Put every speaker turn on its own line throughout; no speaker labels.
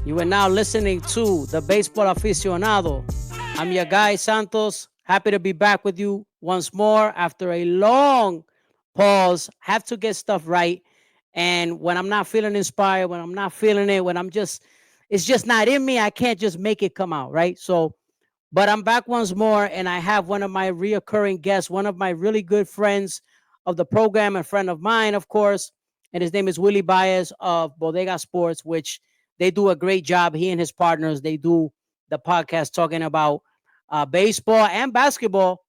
You are now listening to the Baseball Aficionado. I'm your guy, Santos. Happy to be back with you once more after a long pause. Have to get stuff right. And when I'm not feeling inspired, when I'm not feeling it, it's just not in me, I can't just make it come out, right? So, but I'm back once more, and I have one of my reoccurring guests, one of my really good friends of the program, a friend of mine, of course, and his name is Willy Baez of Bodega Sports, which they do a great job. He and his partners, they do the podcast talking about baseball and basketball.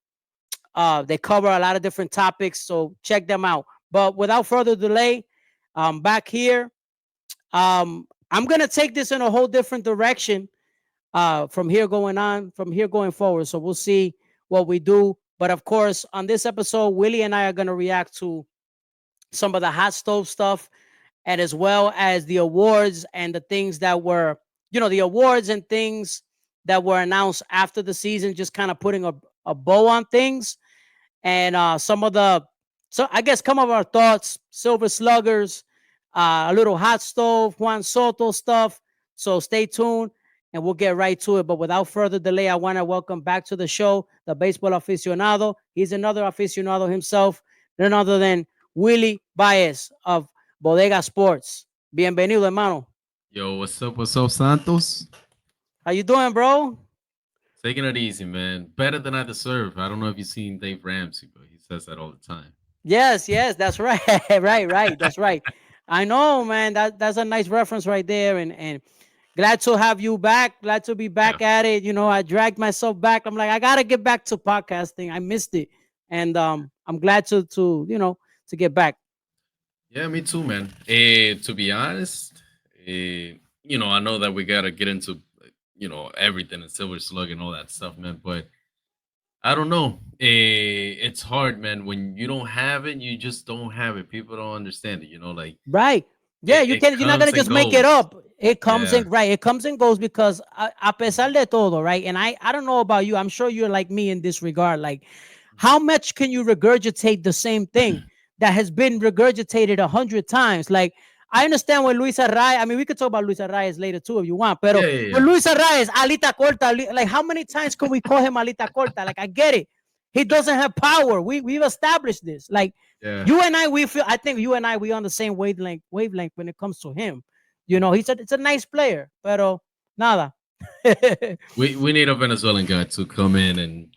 They cover a lot of different topics, so check them out. But without further delay, back here, I'm gonna take this in a whole different direction from here going forward. So we'll see what we do. But of course, on this episode, Willie and I are gonna react to some of the hot stove stuff, and as well as the awards and the things that were, the awards and things that were announced after the season, just kind of putting a bow on things. And so I guess some of our thoughts, Silver Sluggers, a little hot stove, Juan Soto stuff. So stay tuned and we'll get right to it. But without further delay, I want to welcome back to the show the baseball aficionado. He's another aficionado himself, none other than Willy Baez of Bodega Sports. Bienvenido, hermano.
Yo, what's up, Santos?
How you doing, bro?
Taking it easy, man. Better than I deserve. I don't know if you've seen Dave Ramsey, but he says that all the time.
Yes, that's right. right. That's right. I know, man. That's a nice reference right there. And glad to have you back. Glad to be back at it. I dragged myself back. I'm like, I gotta get back to podcasting. I missed it. And I'm glad to get back.
Yeah, me too, man. To be honest, I know that we gotta get into everything and Silver Slug and all that stuff, man. But I don't know. It's hard, man. When you don't have it, you just don't have it. People don't understand it, like
right. Yeah, you're not gonna just make it up. It comes
Yeah.
in, right. It comes and goes because a pesar de todo, right? And I don't know about you. I'm sure you're like me in this regard. Like, how much can you regurgitate the same thing that has been regurgitated 100 times? Like, I understand when Luis Arraez, I mean, we could talk about Luis Arraez later too if you want, but when Luis Arraez, alita corta, like, how many times can we call him alita corta? Like, I get it. He doesn't have power. We've established this. Like, you and I, I think you and I, we on the same wavelength when it comes to him. It's a nice player, pero nada.
we need a Venezuelan guy to come in and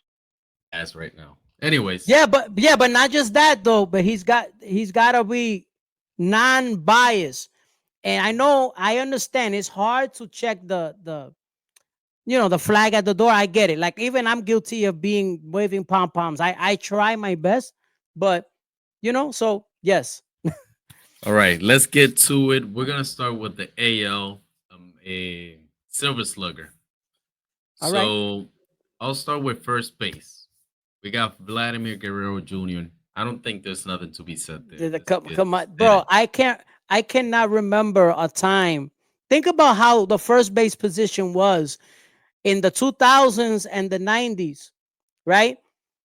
ask right now. Anyways.
But not just that though, but he's got to be non-biased. And I understand it's hard to check the flag at the door. I get it. Like, even I'm guilty of waving pom-poms. I try my best, but so yes.
All right, let's get to it. We're gonna start with the AL, a Silver Slugger.
All
so
right.
I'll start with first base. We got Vladimir Guerrero Jr. I don't think there's nothing to be said there.
Come on, bro. I cannot remember a time. Think about how the first base position was in the 2000s and the 90s, right?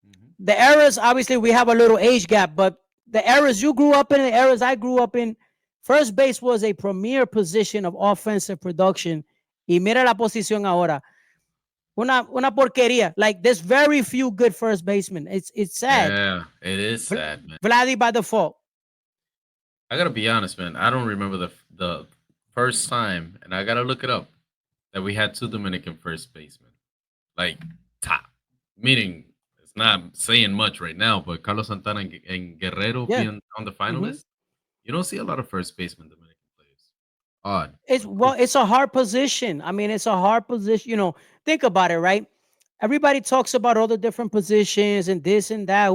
Mm-hmm. The eras, obviously, we have a little age gap, but the eras you grew up in, the eras I grew up in, first base was a premier position of offensive production. Y mira la posición ahora. Una porquería. Like, there's very few good first basemen. It's sad.
Yeah, it is sad, man.
Vladdy by default.
I gotta be honest, man. I don't remember the first time, and I gotta look it up, that we had two Dominican first basemen, like top. Meaning, it's not saying much right now, but Carlos Santana and Guerrero being on the final list, you don't see a lot of first baseman Dominican players. Odd.
It's a hard position. I mean, it's a hard position. Think about it, right? Everybody talks about all the different positions and this and that.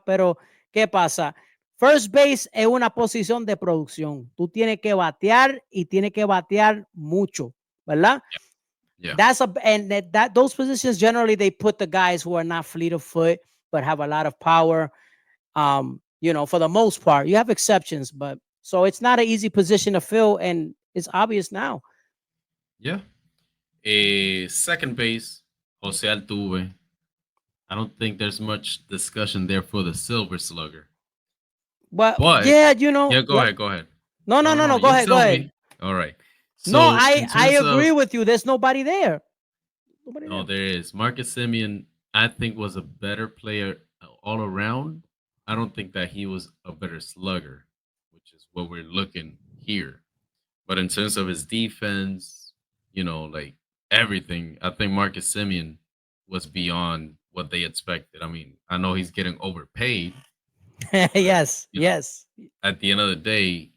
Pero ¿qué pasa? First base es una posición de producción. Tú tienes que batear y tienes que batear mucho, ¿verdad?
Yeah.
Those positions generally they put the guys who are not fleet of foot but have a lot of power. For the most part, you have exceptions, but so it's not an easy position to fill, and it's obvious now.
Yeah. Second base, Jose Altuve. I don't think there's much discussion there for the Silver Slugger.
But yeah,
Yeah, go ahead.
No. Go ahead.
All right.
No,
So in
I
terms
agree
of
with you. There's nobody there. Nobody
no,
there.
there is Marcus Simeon. I think was a better player all around. I don't think that he was a better slugger, which is what we're looking here. But in terms of his defense, like everything, I think Marcus Simeon was beyond what they expected. I mean, I know he's getting overpaid, but
Yes, yes.
at the end of the day,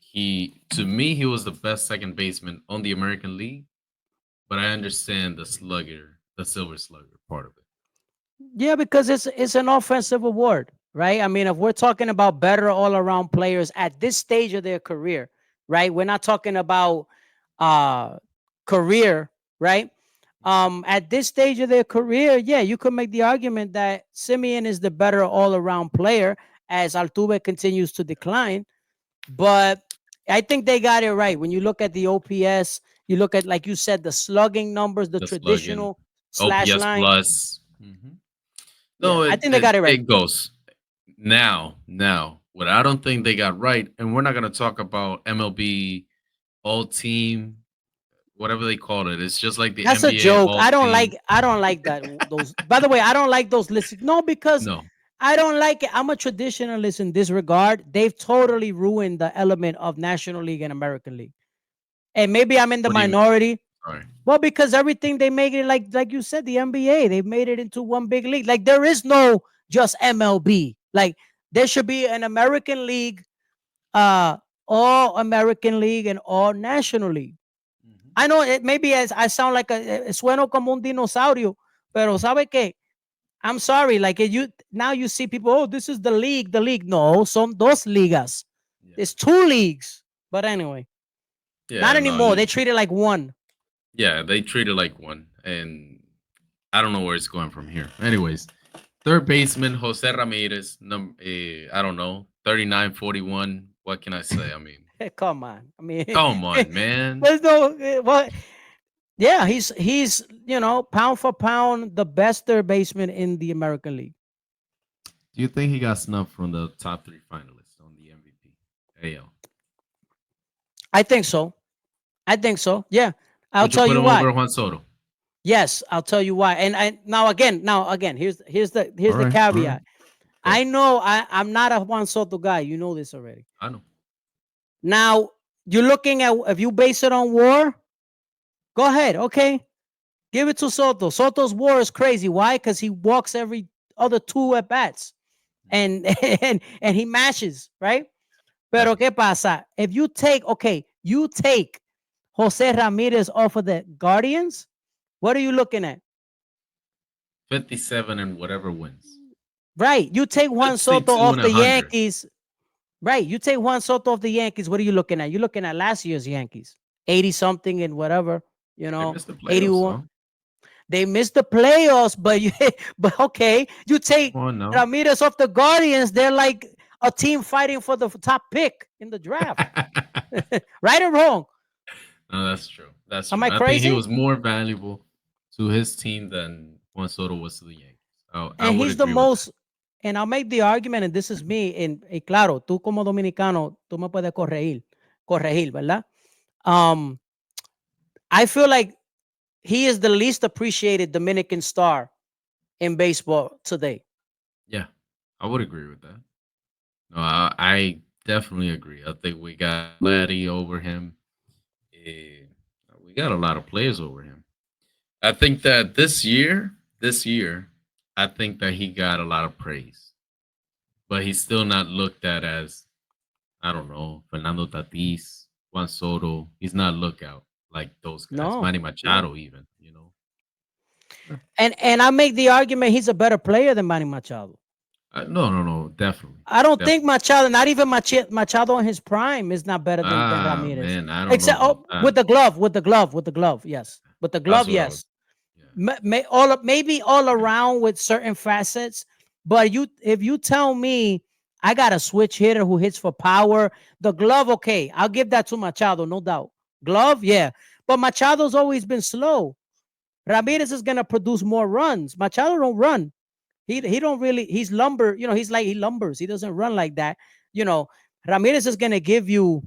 to me he was the best second baseman on the American League. But I understand the Silver Slugger part of it.
Yeah, because it's an offensive award, right? I mean, if we're talking about better all around players at this stage of their career, right? We're not talking about uh career, right? At this stage of their career, yeah, you could make the argument that Simeon is the better all around player as Altuve continues to decline. But I think they got it right. When you look at the OPS, you look at, like you said, the slugging numbers, the
The slugging,
traditional slash
OPS
line.
plus.
Yeah,
No,
I
it,
think they
it
got it right.
it goes now. What I don't think they got right, and we're not gonna talk about MLB All Team, whatever they call it. It's just like the
That's a
NBA
joke.
All
I don't
Team.
like. I don't like that. Those. By the way, I don't like those lists. No, because
No,
I don't like it. I'm a traditionalist in this regard. They've totally ruined the element of National League and American League. And maybe I'm in the
what do you mean?
minority.
Sorry.
Well, because everything they make it like you said, the NBA, they've made it into one big league. Like there is no just MLB. Like there should be an American League, uh, all American League and all National League.
Mhm.
I know it maybe as I sound like sueno como un dinosaurio, pero sabe que I'm sorry, like you now you see people, oh, this is the league, the league. No, son dos ligas.
Yeah,
It's two leagues. But anyway, not
yeah, no,
anymore. They treat it like one.
yeah. They treat it like one, and I don't know where it's going from here. Anyways, third baseman Jose Ramirez, I don't know, 39-41. What can I say? I mean,
Come on. I mean,
come on, man.
there's no what. Yeah, he's pound for pound the best third baseman in the American League.
Do you think he got snubbed from the top three finalists on the MVP? AL.
I think so. I think so. Yeah, I'll
Would you
tell
put
you
him
why.
over Juan Soto?
Yes, I'll tell you why. And I now again, here's
All
the
right, all right.
caveat.
Go.
I know I'm not a Juan Soto guy. You know this already.
I know.
Now you're looking at if you base it on WAR, go ahead. Okay, give it to Soto. Soto's WAR is crazy. Why? Because he walks every other two at bats, and and he mashes right. Pero
Definitely.
qué pasa? If you take Jose Ramirez off of the Guardians, what are you looking at?
57 and whatever wins.
Right. You take Juan Soto
52
off
and
the
100.
Yankees. Right. You take Juan Soto off the Yankees. What are you looking at? You're looking at last year's Yankees, 80 something and whatever,
They missed the playoffs,
81.
though.
They missed the playoffs, but but okay, you take
Come on now.
Ramirez off the Guardians. They're like a team fighting for the top pick in the draft. Right or wrong?
No, that's true. That's
Am
true.
I
I think he
crazy?
was more valuable to his team than Juan Soto was to the Yankees. I
And
would
he's the
agree with that.
most, and I'll make the argument, and this is me, y claro, tú como dominicano, tú me puedes corregir, ¿verdad? Um, I feel like he is the least appreciated Dominican star in baseball today.
Yeah, I would agree with that. No, I definitely agree. I think we got Laddie over him. Eh, we got a lot of players over him. I think that this year, I think that he got a lot of praise, but he's still not looked at as, I don't know, Fernando Tatis, Juan Soto. He's not looked out like those guys.
No,
Manny
no.
Machado, even. Yeah.
And I make the argument he's a better player than Manny Machado.
No, no, no, definitely,
I don't think
definitely.
Machado, not even Machado in his prime, is not better than
Ah,
Ramirez.
man, I don't know
Except
about that.
with the glove, with the glove, yes. With the
That's
glove,
what I would.
yes.
Yeah.
Maybe all around with certain facets. But if you tell me I got a switch hitter who hits for power, the glove, okay, I'll give that to Machado, no doubt. Glove, yeah. But Machado's always been slow. Ramirez is gonna produce more runs. Machado don't run. He don't really. He's lumber. He's like he lumbers. He doesn't run like that. You know, Ramirez is gonna give you.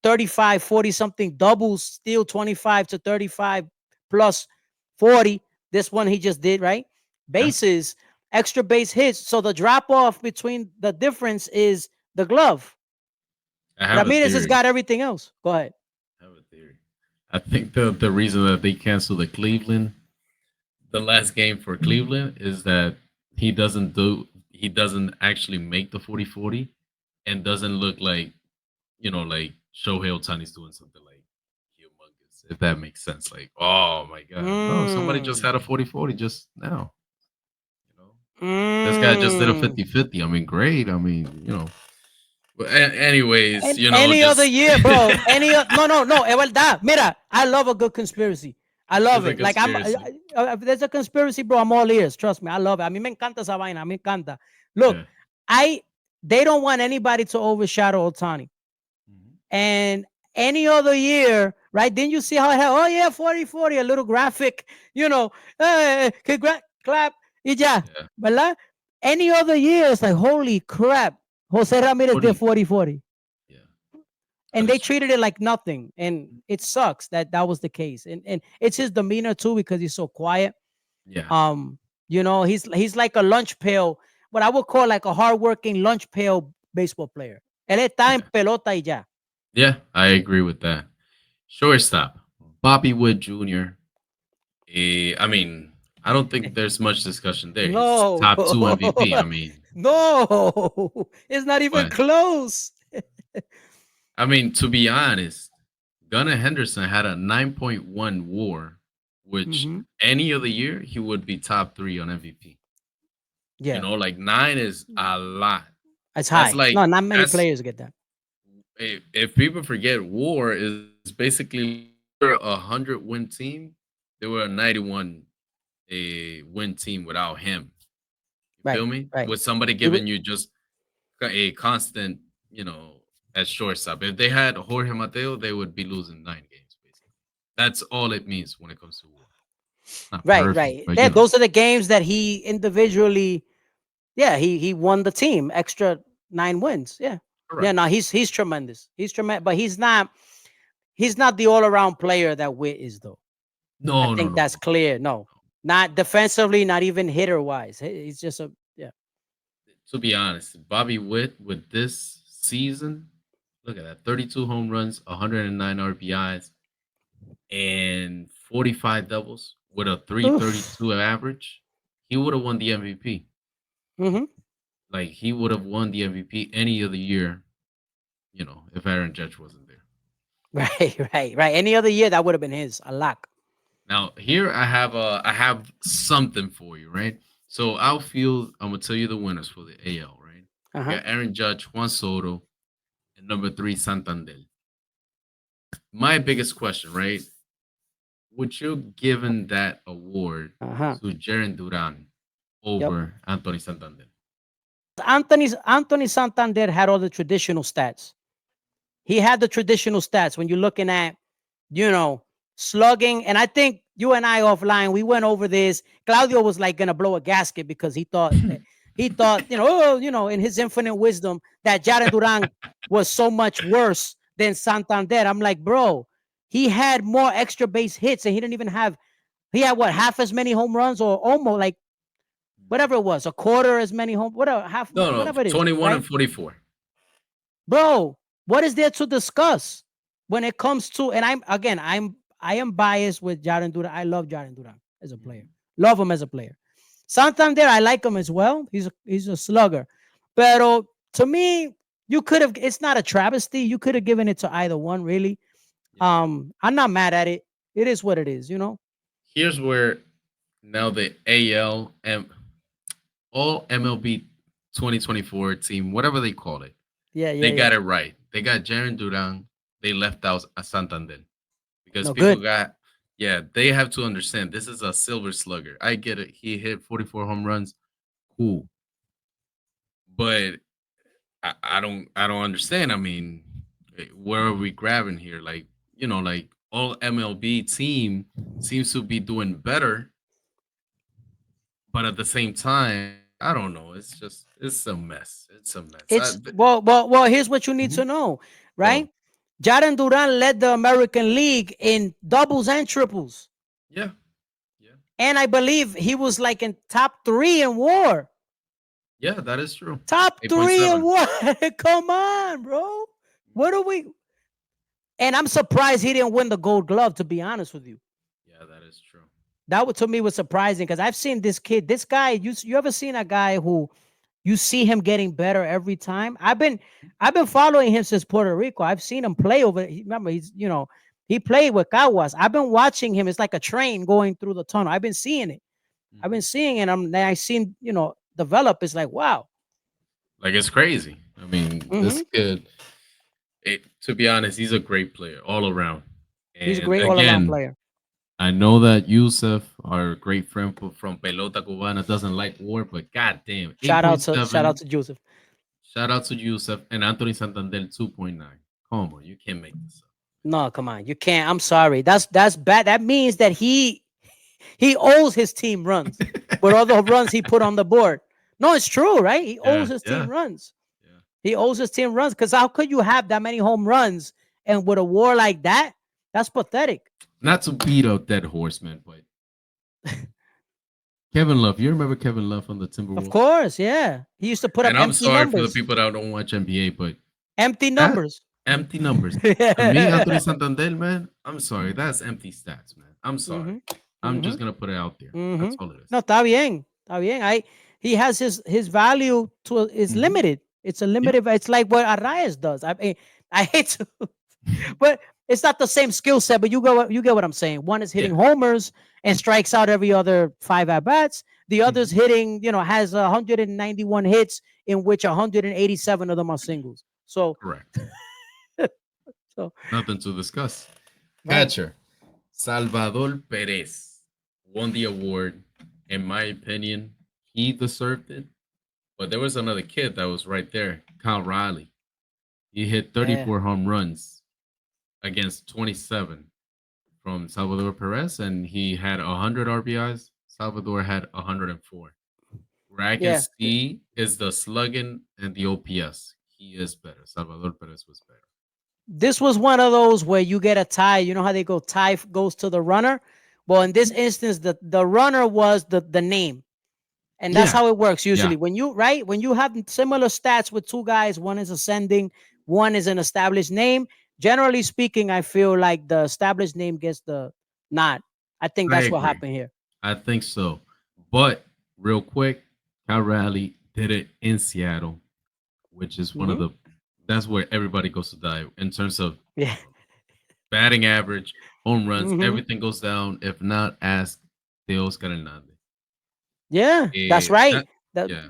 35, 40 something doubles, still 25 to 35 plus 40. This one he just did, right?
Yeah.
Bases, extra base hits. So the drop off between the difference is the glove.
I have a
Ramirez has
theory.
got everything else. Go ahead.
I have a theory. I think the reason that they canceled the last game for Cleveland is that he doesn't actually make the 40-40 and doesn't look like like Shohei Otani's doing something like humongous, if that makes sense. Like, oh my god, no, somebody just
Mm.
had a 40-40 just now. You know, this guy just did a
Mm.
50-50. I mean, great. I mean, But anyways,
And any other
just
year, bro. No, no, no. Es verdad. Mira, I love a good conspiracy. I love
it's a
it. Like
conspiracy.
if there's a conspiracy, bro, I'm all ears. Trust me, I love it. A mí me encanta esa vaina. A mí me encanta. Look,
Yeah.
I they don't want anybody to overshadow Otani.
Mhm.
And any other year, right? Didn't you see how it had, oh yeah, 40-40, a little graphic, clap, y ya,
Yeah.
¿verdad? Any other year, it's like, holy crap, Jose Ramirez did
40.
40-40.
Yeah, that
And they
is true.
treated it like nothing. And it sucks that that was the case. And it's his demeanor too, because he's so quiet.
Yeah.
Um, he's like a lunch pail, what I would call like a hardworking lunch pail baseball player. Él está en
Yeah.
pelota y ya.
Yeah, I agree with that. Shortstop, Bobby Wood Jr. I mean, I don't think there's much discussion there. He's
No,
top two MVP. I mean,
no, it's not even
but
close.
I mean, to be honest, Gunnar Henderson had a 9.1 WAR, which
Mhm.
any other year he would be top three on MVP.
Yeah,
Like 9 is a lot.
it's
That's
high.
like
No, not many
that's
players get that.
if people forget, WAR is basically a 100-win team. They were a 91 win team without him. You
Right,
feel me?
right.
With somebody
He
giving you just a constant, at shortstop. If they had Jorge Mateo, they would be losing 9 games, basically. That's all it means when it comes to WAR. Not
right,
perfect,
right.
but
Yeah, those are the games that he individually. Yeah, he won the team extra 9 wins. Yeah, yeah.
correct.
No, he's tremendous. He's tremendous, but he's not the all around player that Witt is though. I
No, no,
think
no,
that's
no.
clear. No, not defensively, not even hitter wise. He's just a yeah.
To be honest, Bobby Witt with this season, look at that 32 home runs, 109 RBIs, and 45 doubles with a
Oof.
332 average. He would have won the MVP.
Hmm.
Like, he would have won the MVP any other year, if Aaron Judge wasn't there.
Right, right, right. Any other year that would have been his a lock.
Now, here I have something for you, right? So outfield, I'm gonna tell you the winners for the AL, right?
Uh
We
huh.
got Aaron Judge, Juan Soto, and number 3, Santander. My biggest question, right? Would you given that award
Uh huh.
to Jaren Duran
Yep.
over Anthony Santander?
Anthony Santander had all the traditional stats. He had the traditional stats when you're looking at, you know, slugging. And I think you and I offline, we went over this. Claudio was like gonna blow a gasket because he thought, in his infinite wisdom that Jaren Duran was so much worse than Santander. I'm like, bro, he had more extra base hits and he didn't even have he had what half as many home runs or almost like whatever it was, a quarter as many home, whatever, half,
No, no,
whatever it is,
21
right?
and 44.
Bro, what is there to discuss when it comes to? And I am biased with Jaren Duran. I love Jaren Duran as a player.
Mhm.
Love him as a player. Santander, I like him as well. He's a slugger. But to me, you could have. It's not a travesty. You could have given it to either one, really.
Yeah.
I'm not mad at it. It is what it is.
Here's where now the AL and all MLB 2024 team, whatever they call it,
Yeah, yeah,
they
yeah.
got it right. They got Jaren Duran. They left out a Santander because
No
people
good.
got, yeah, they have to understand this is a Silver Slugger. I get it. He hit 44 home runs. Cool. But I don't understand. I mean, where are we grabbing here? Like, like all MLB team seems to be doing better, but at the same time, I don't know. It's a mess. It's a mess.
It's well. Here's what you need
Mhm.
to know,
Go.
right? Jaren Duran led the American League in doubles and triples.
Yeah. Yeah.
And I believe he was like in top 3 in WAR.
Yeah, that is true.
Top 3 in
8.7.
WAR. Come on, bro. What are we? And I'm surprised he didn't win the Gold Glove. To be honest with you,
Yeah, that is true.
that to me was surprising because I've seen this kid. This guy. You ever seen a guy who you see him getting better every time? I've been following him since Puerto Rico. I've seen him play over. Remember, he played with Caguas. I've been watching him. It's like a train going through the tunnel. I've been seeing it. I've been
Mhm.
seeing it. I seen develop. It's like wow.
Like it's crazy. I mean,
Hmm.
this kid. To be honest, he's a great player all around.
He's a
And
great all around
again,
player.
I know that Yusef, our great friend from Pelota Cubana, doesn't like war, but goddamn,
Shout out
8.7.
to Joseph.
Shout out to Yusef and Anthony Santander, 2.9. Come on, you can't make this up.
No, come on, you can't. I'm sorry. That's bad. That means that he owes his team runs with all the runs he put on the board. No, it's true, right? He owes
Yeah,
his team
yeah,
runs.
yeah.
He owes his team runs because how could you have that many home runs and with a war like that? That's pathetic.
Not to beat a dead horse, man, but Kevin Love. You remember Kevin Love from the
Of
Timberwolves?
course, yeah. He used to put up
And I'm
empty
sorry for the
numbers.
people that don't watch NBA, but
Empty
that
numbers.
empty numbers. To me, Anthony Santander, man, I'm sorry. That's empty stats, man. I'm sorry.
Hmm.
I'm
Hmm.
just gonna put it out there.
Hmm.
That's all it is.
No, está bien. Está bien. He has his value is
Mhm.
limited. It's a
Yeah,
limited. It's like what Arraez does. I mean, I hate to, but it's not the same skill set. But you get what I'm saying. One is hitting
yeah.
homers and strikes out every other 5 at bats. The other's
Mhm.
hitting, has 191 hits in which 187 of them are singles. So,
Correct.
so
Nothing to discuss.
right.
Catcher Salvador Perez won the award. In my opinion, he deserved it. But there was another kid that was right there, Kyle Riley. He hit
Yeah.
34 home runs against 27 from Salvador Perez, and he had 100 RBIs. Salvador had 104. Where I can
Yeah.
see is the slugging and the OPS. He is better. Salvador Perez was better.
This was one of those where you get a tie. You know how they go tie goes to the runner. Well, in this instance, the runner was the name, and that's
Yeah,
how it works
yeah,
usually. When you have similar stats with two guys, one is ascending, one is an established name. Generally speaking, I feel like the established name gets the nod. I think
I
that's what
agree.
happened here.
I think so. But real quick, Cal Raleigh did it in Seattle, which is one of
Hmm.
the that's where everybody goes to die in terms of
Yeah.
batting average, home runs,
Hmm.
everything goes down. If not, ask de Oscar Hernandez.
Yeah, that's right.
That
That
yeah,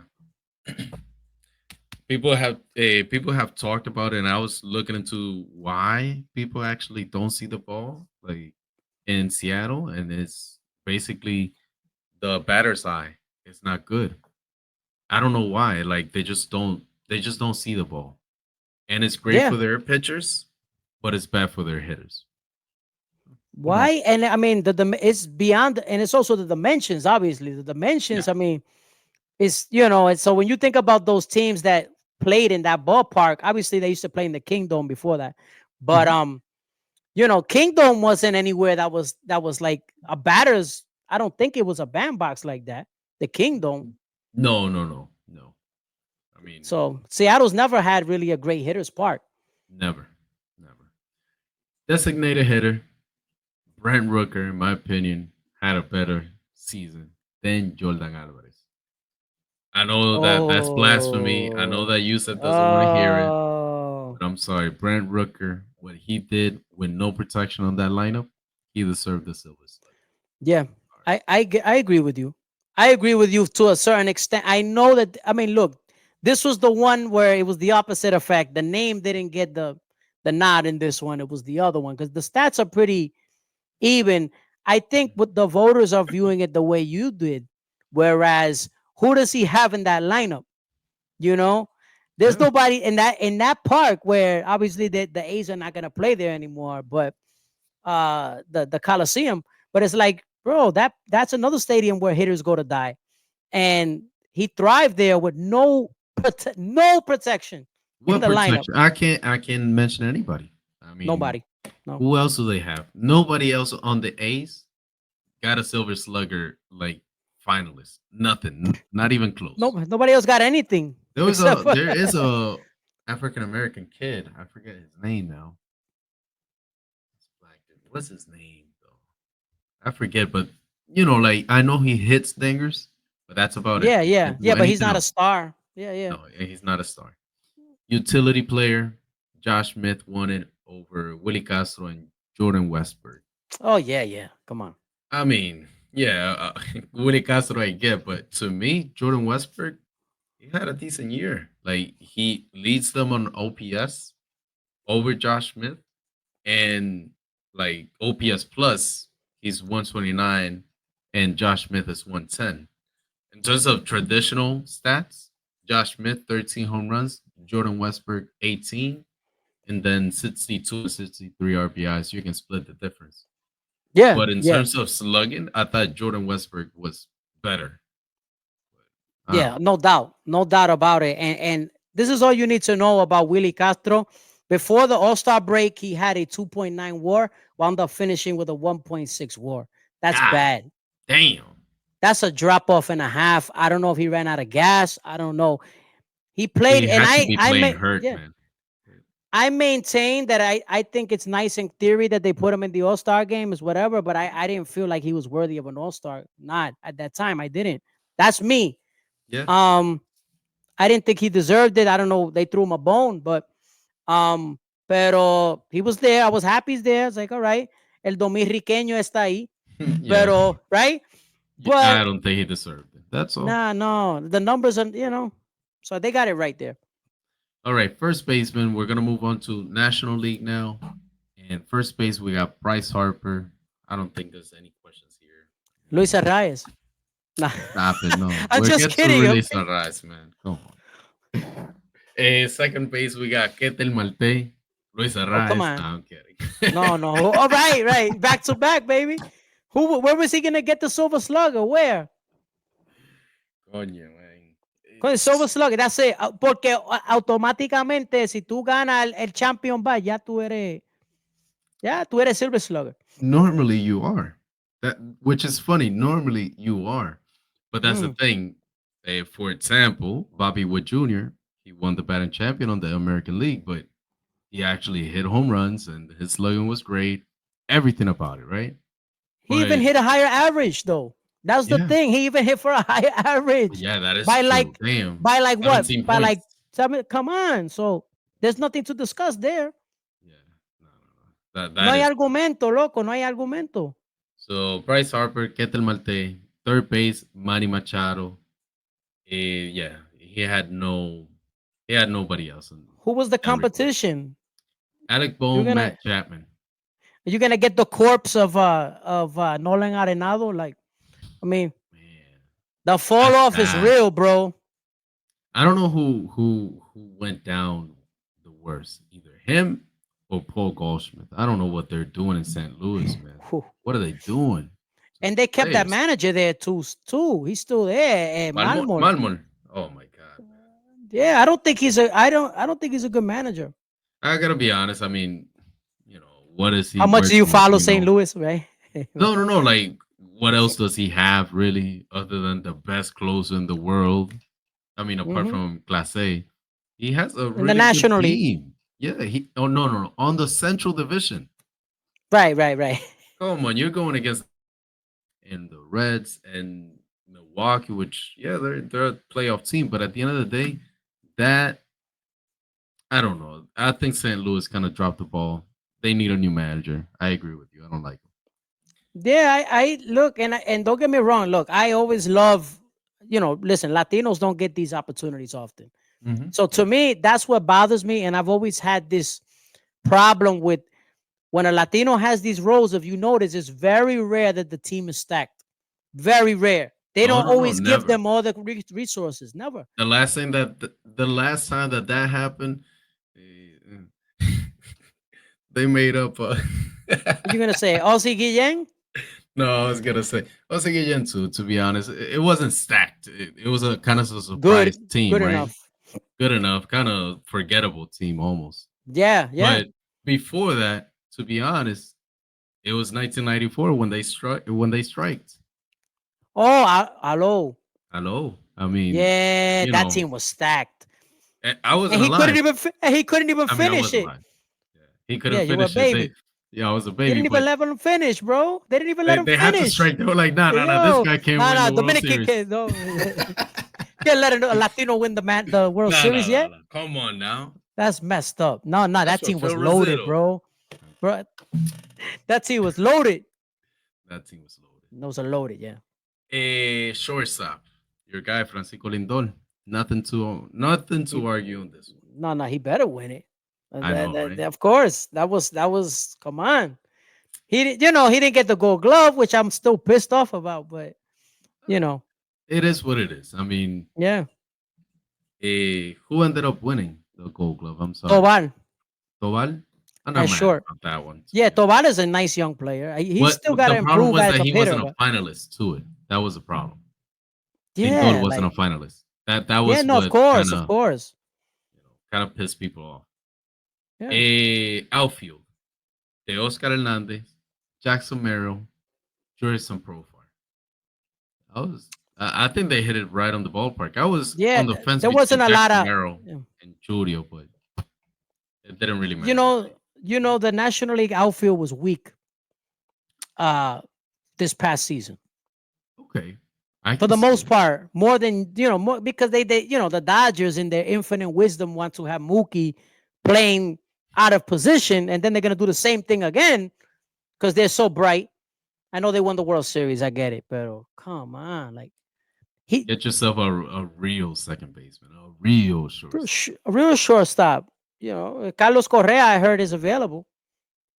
people have talked about it, and I was looking into why people actually don't see the ball like in Seattle, and it's basically the batter's eye. It's not good. I don't know why. Like they just don't see the ball. And it's great
yeah.
for their pitchers, but it's bad for their hitters. Who knows?
Why? And I mean, it's beyond, and it's also the dimensions. Obviously, the
Yeah.
dimensions. I mean, it's and so when you think about those teams that played in that ballpark, obviously they used to play in the Kingdom before that, but
Mhm.
Kingdom wasn't anywhere that was like a batter's. I don't think it was a bandbox like that. The Kingdom.
No, no, no, no. I mean,
So Seattle's never had really a great hitter's park.
never, never. Designated hitter Brent Rooker, in my opinion, had a better season than Jordan Alvarez. I know that that's blasphemy. I know
Oh,
that Yusuf doesn't want to hear it,
oh,
but I'm sorry. Brent Rooker, what he did with no protection on that lineup, he deserved the Silver Slugger.
yeah.
Sorry.
I agree with you. I agree with you to a certain extent. I know that. I mean, look, this was the one where it was the opposite effect. The name didn't get the nod in this one. It was the other one because the stats are pretty even. I think what the voters are viewing it the way you did. Whereas, who does he have in that lineup? You know, there's
Yeah.
nobody in that park where obviously the A's are not gonna play there anymore. But the Coliseum. But it's like, bro, that's another stadium where hitters go to die, and he thrived there with no protection in
What
the lineup.
protection? I can't mention anybody. I mean,
Nobody. No.
who else do they have? Nobody else on the A's got a Silver Slugger like finalist. Nothing. Not even
No.
close.
Nobody else got anything except for.
There is a African American kid. I forget his name now. This black dude. What's his name though? I forget, but like I know he hits dingers, but that's about it.
Yeah,
He
yeah,
can't do
yeah. But he's
anything
not a
else.
star. Yeah, yeah.
No, he's not a star. Utility player. Josh Smith won it over Willie Castro and Jordan Westberg.
Oh yeah, yeah. Come on.
I mean, yeah, Willie Castro I get, but to me, Jordan Westberg, he had a decent year. Like he leads them on OPS over Josh Smith, and like OPS plus, he's 129, and Josh Smith is 110. In terms of traditional stats, Josh Smith 13 home runs, Jordan Westberg 18, and then 62 and 63 RBIs. You can split the difference.
Yeah,
But in
yeah,
terms of slugging, I thought Jordan Westbrook was better. I don't
yeah.
know.
No doubt about it. And this is all you need to know about Willie Castro. Before the All Star break, he had a 2.9 WAR, wound up finishing with a 1.6 WAR. That's
God
bad.
damn.
That's a drop off and a half. I don't know if he ran out of gas. I don't know. He played,
He
and
had to be
I
playing
may,
hurt,
yeah,
man.
I maintain that I think it's nice in theory that they put him in the All Star game is whatever, but I didn't feel like he was worthy of an All Star. Not at that time. I didn't. That's me.
Yeah.
Um, I didn't think he deserved it. I don't know. They threw him a bone, but um, pero he was there. I was happy he's there. It's like, all right, el dominriqueño está ahí.
Yeah.
Pero right,
I
but
don't think he deserved it. That's all.
nah, no, the numbers are so they got it right there.
All right, first baseman. We're gonna move on to National League now. And first base, we got Bryce Harper. I don't think there's any questions here.
Luis Arraez. Nah.
Stop it. No.
I'm
We'll
just
get to
kidding.
release
Okay?
Arraez, man. Come on. Second base, we got Ketel Marte. Luis
Oh, come
Arraez.
on.
No, I'm kidding.
No, no. All right, right. Back to back, baby. Where was he gonna get the Silver Slugger? Where?
Coño, man.
Con el Silver Slugger, that's it. Porque automáticamente, si tú ganas el Champion Ball, ya tú eres Silver Slugger.
Normally you are. That which is funny. Normally you are. But that's the thing. For example, Bobby Wood Jr., he won the batting champion on the American League, but he actually hit home runs and his slogan was great. Everything about it, right?
He even hit a higher average, though. That's the
Yeah.
thing. He even hit for a higher average.
Yeah, that is
by
true.
like
Damn.
by like what?
17
By like
points.
7. Come on. So there's nothing to discuss there.
Yeah. No.
No
That
hay
is
argumento, loco. No hay argumento.
so Bryce Harper, Ketel Marte, third base, Manny Machado. Yeah, he had nobody else.
Who was the
That record.
competition?
Alec
You're
Bohm,
gonna
Matt Chapman.
you're gonna get the corpse of Nolan Arenado. Like, I mean,
Man,
the fall
that's
off is
bad.
real, bro.
I don't know who went down the worst, either him or Paul Goldschmidt. I don't know what they're doing in St. Louis, man.
Whew.
What are they doing?
And they kept that
Players.
manager there too. He's still there. Malmor.
Malmor. Oh my god, man.
Yeah, I don't think he's a. I don't think he's a good manager.
I gotta be honest. I mean, what is he?
How much do you
working with,
follow St. Louis, right?
No. Like, what else does he have really, other than the best closer in the world? I mean, apart from Clase, he has a
In the
really good
National League.
team. Yeah, he. Oh no, on the Central Division.
Right.
Come on, you're going against in the Reds and Milwaukee, which they're a playoff team, but at the end of the day, that I don't know. I think St. Louis kind of dropped the ball. They need a new manager. I agree with you. I don't like him.
Yeah, I look and don't get me wrong. Look, I always love, listen, Latinos don't get these opportunities often. So to me, that's what bothers me. And I've always had this problem with when a Latino has these roles. If you notice, it's very rare that the team is stacked. Very rare. They don't always give
never.
them all the resources. Never.
The last time that happened, they made up.
What you gonna say, Ozzy Guillen?
No, I was gonna say Jose Guillen too. To be honest, it wasn't stacked. It was a kind of a surprise team,
good
right?
enough.
Good enough, kind of forgettable team almost.
Yeah.
But before that, to be honest, it was 1994 when they striked.
Oh, hello.
Hello, I mean,
Yeah,
you
that
know,
team was stacked,
I
and
wasn't
he couldn't
alive.
even and he couldn't even
I mean, I
finish
wasn't
it.
alive. Yeah. He
Yeah,
couldn't
you were a
finish it.
baby.
Yeah, I was a
They
baby,
didn't even
but
let him finish, bro. They didn't even let
they,
him
they had to
finish.
strike. They were like, no, no, no, this
Yo,
guy can't
no,
win
no,
the World
Dominican
Series.
kid, no. Can't let a Latino win the World
No,
Series
no, no,
yet.
no. Come on now.
That's messed up. No, no,
That's
that
what
team was
Phil
loaded,
Rizzuto.
bro. Bro, that team was loaded.
That team was loaded.
Those are loaded, yeah.
Shortstop, your guy Francisco Lindor. Nothing to argue on this one.
No, no, he better win it.
I know, right?
Of course, that was. Come on, he didn't get the Gold Glove, which I'm still pissed off about. But you know,
It is what it is. I mean,
yeah,
who ended up winning the Gold Glove? I'm sorry,
Tobar
Toval. I'm not
and
mad
short.
about that one, to
Yeah,
be honest.
Tobar is a nice young player. He's
What
still got to
the problem
improve
was
as
that
a
he
hitter,
wasn't a
but
finalist to it. That was the problem. Lindor
yeah,
wasn't a
like
finalist. That
yeah,
was
no, of
what
course, of course,
kind of pissed people off.
yeah.
Outfield, de Oscar Hernandez, Jackson Merrill, Jurickson Profar. I think they hit it right on the ballpark. I was
Yeah,
on the fence
there wasn't
between
a lot
Jackson
of,
Merrill
yeah.
and Churio, but it didn't really
you
matter that
know,
night.
the National League outfield was weak uh this past season
Okay, I
for
can
the
see
most
it.
part, more than more because they the Dodgers in their infinite wisdom want to have Mookie playing out of position, and then they're gonna do the same thing again because they're so bright. I know they won the World Series, I get it, but come on, like he
Get yourself a real second baseman, a real shortstop.
a real shortstop. Carlos Correa, I heard, is available.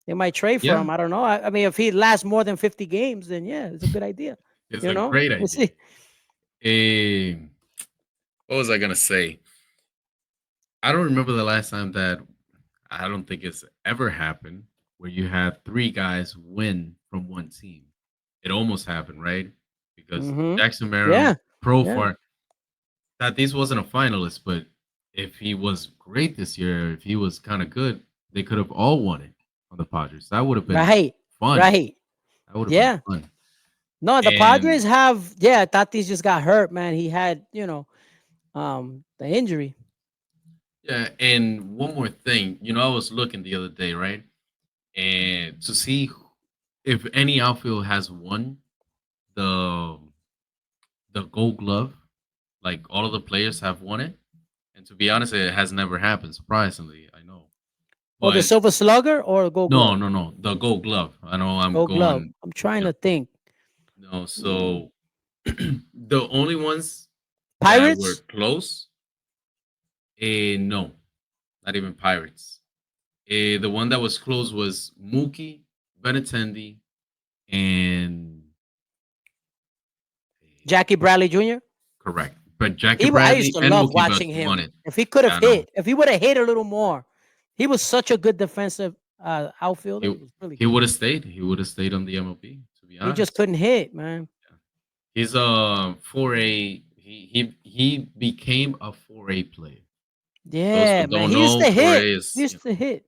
They might trade for
Yeah,
him. I don't know. I mean, if he lasts more than 50 games, then yeah, it's a good idea.
it's a great
We'll
idea.
see.
Eh, what was I gonna say? I don't remember the last time that I don't think it's ever happened where you had three guys win from one team. It almost happened, right? Because
Hmm.
Jackson
Yeah,
Merrill,
yeah.
Profar, that this wasn't a finalist, but if he was great this year, if he was kind of good, they could have all won it on the Padres. That would have been
Right,
fun.
right.
That would have been
Yeah.
fun.
No, the Padres
And
have. Yeah, Tatis just got hurt, man. He had, the injury.
yeah, and one more thing, I was looking the other day, right? And to see if any outfield has won the Gold Glove, like all of the players have won it. And to be honest, it has never happened. Surprisingly, I know,
Or the
but
Silver Slugger or Gold
no,
Glove.
no, no, the Gold Glove. I know I'm
Gold Glove.
going.
I'm trying
Yeah,
to think.
no.
Mm,
So the only ones that were
Pirates.
close, no, not even Pirates. The one that was close was Mookie, Benintendi, and
Jackie Bradley Jr.
correct. But Jackie
I used
Bradley
to
and
love
Mookie
watching
Betts won
him.
it.
If he could have
Yeah, I know.
hit, if he would have hit a little more, he was such a good defensive outfielder.
He
It was really
he
good.
would have stayed. He would have stayed on the MLB. To be
He just
honest,
couldn't hit, man.
he's for a he became a 4A player. Those who
Yeah, man.
don't
He used
know,
to hit.
4A
He
is
used to hit.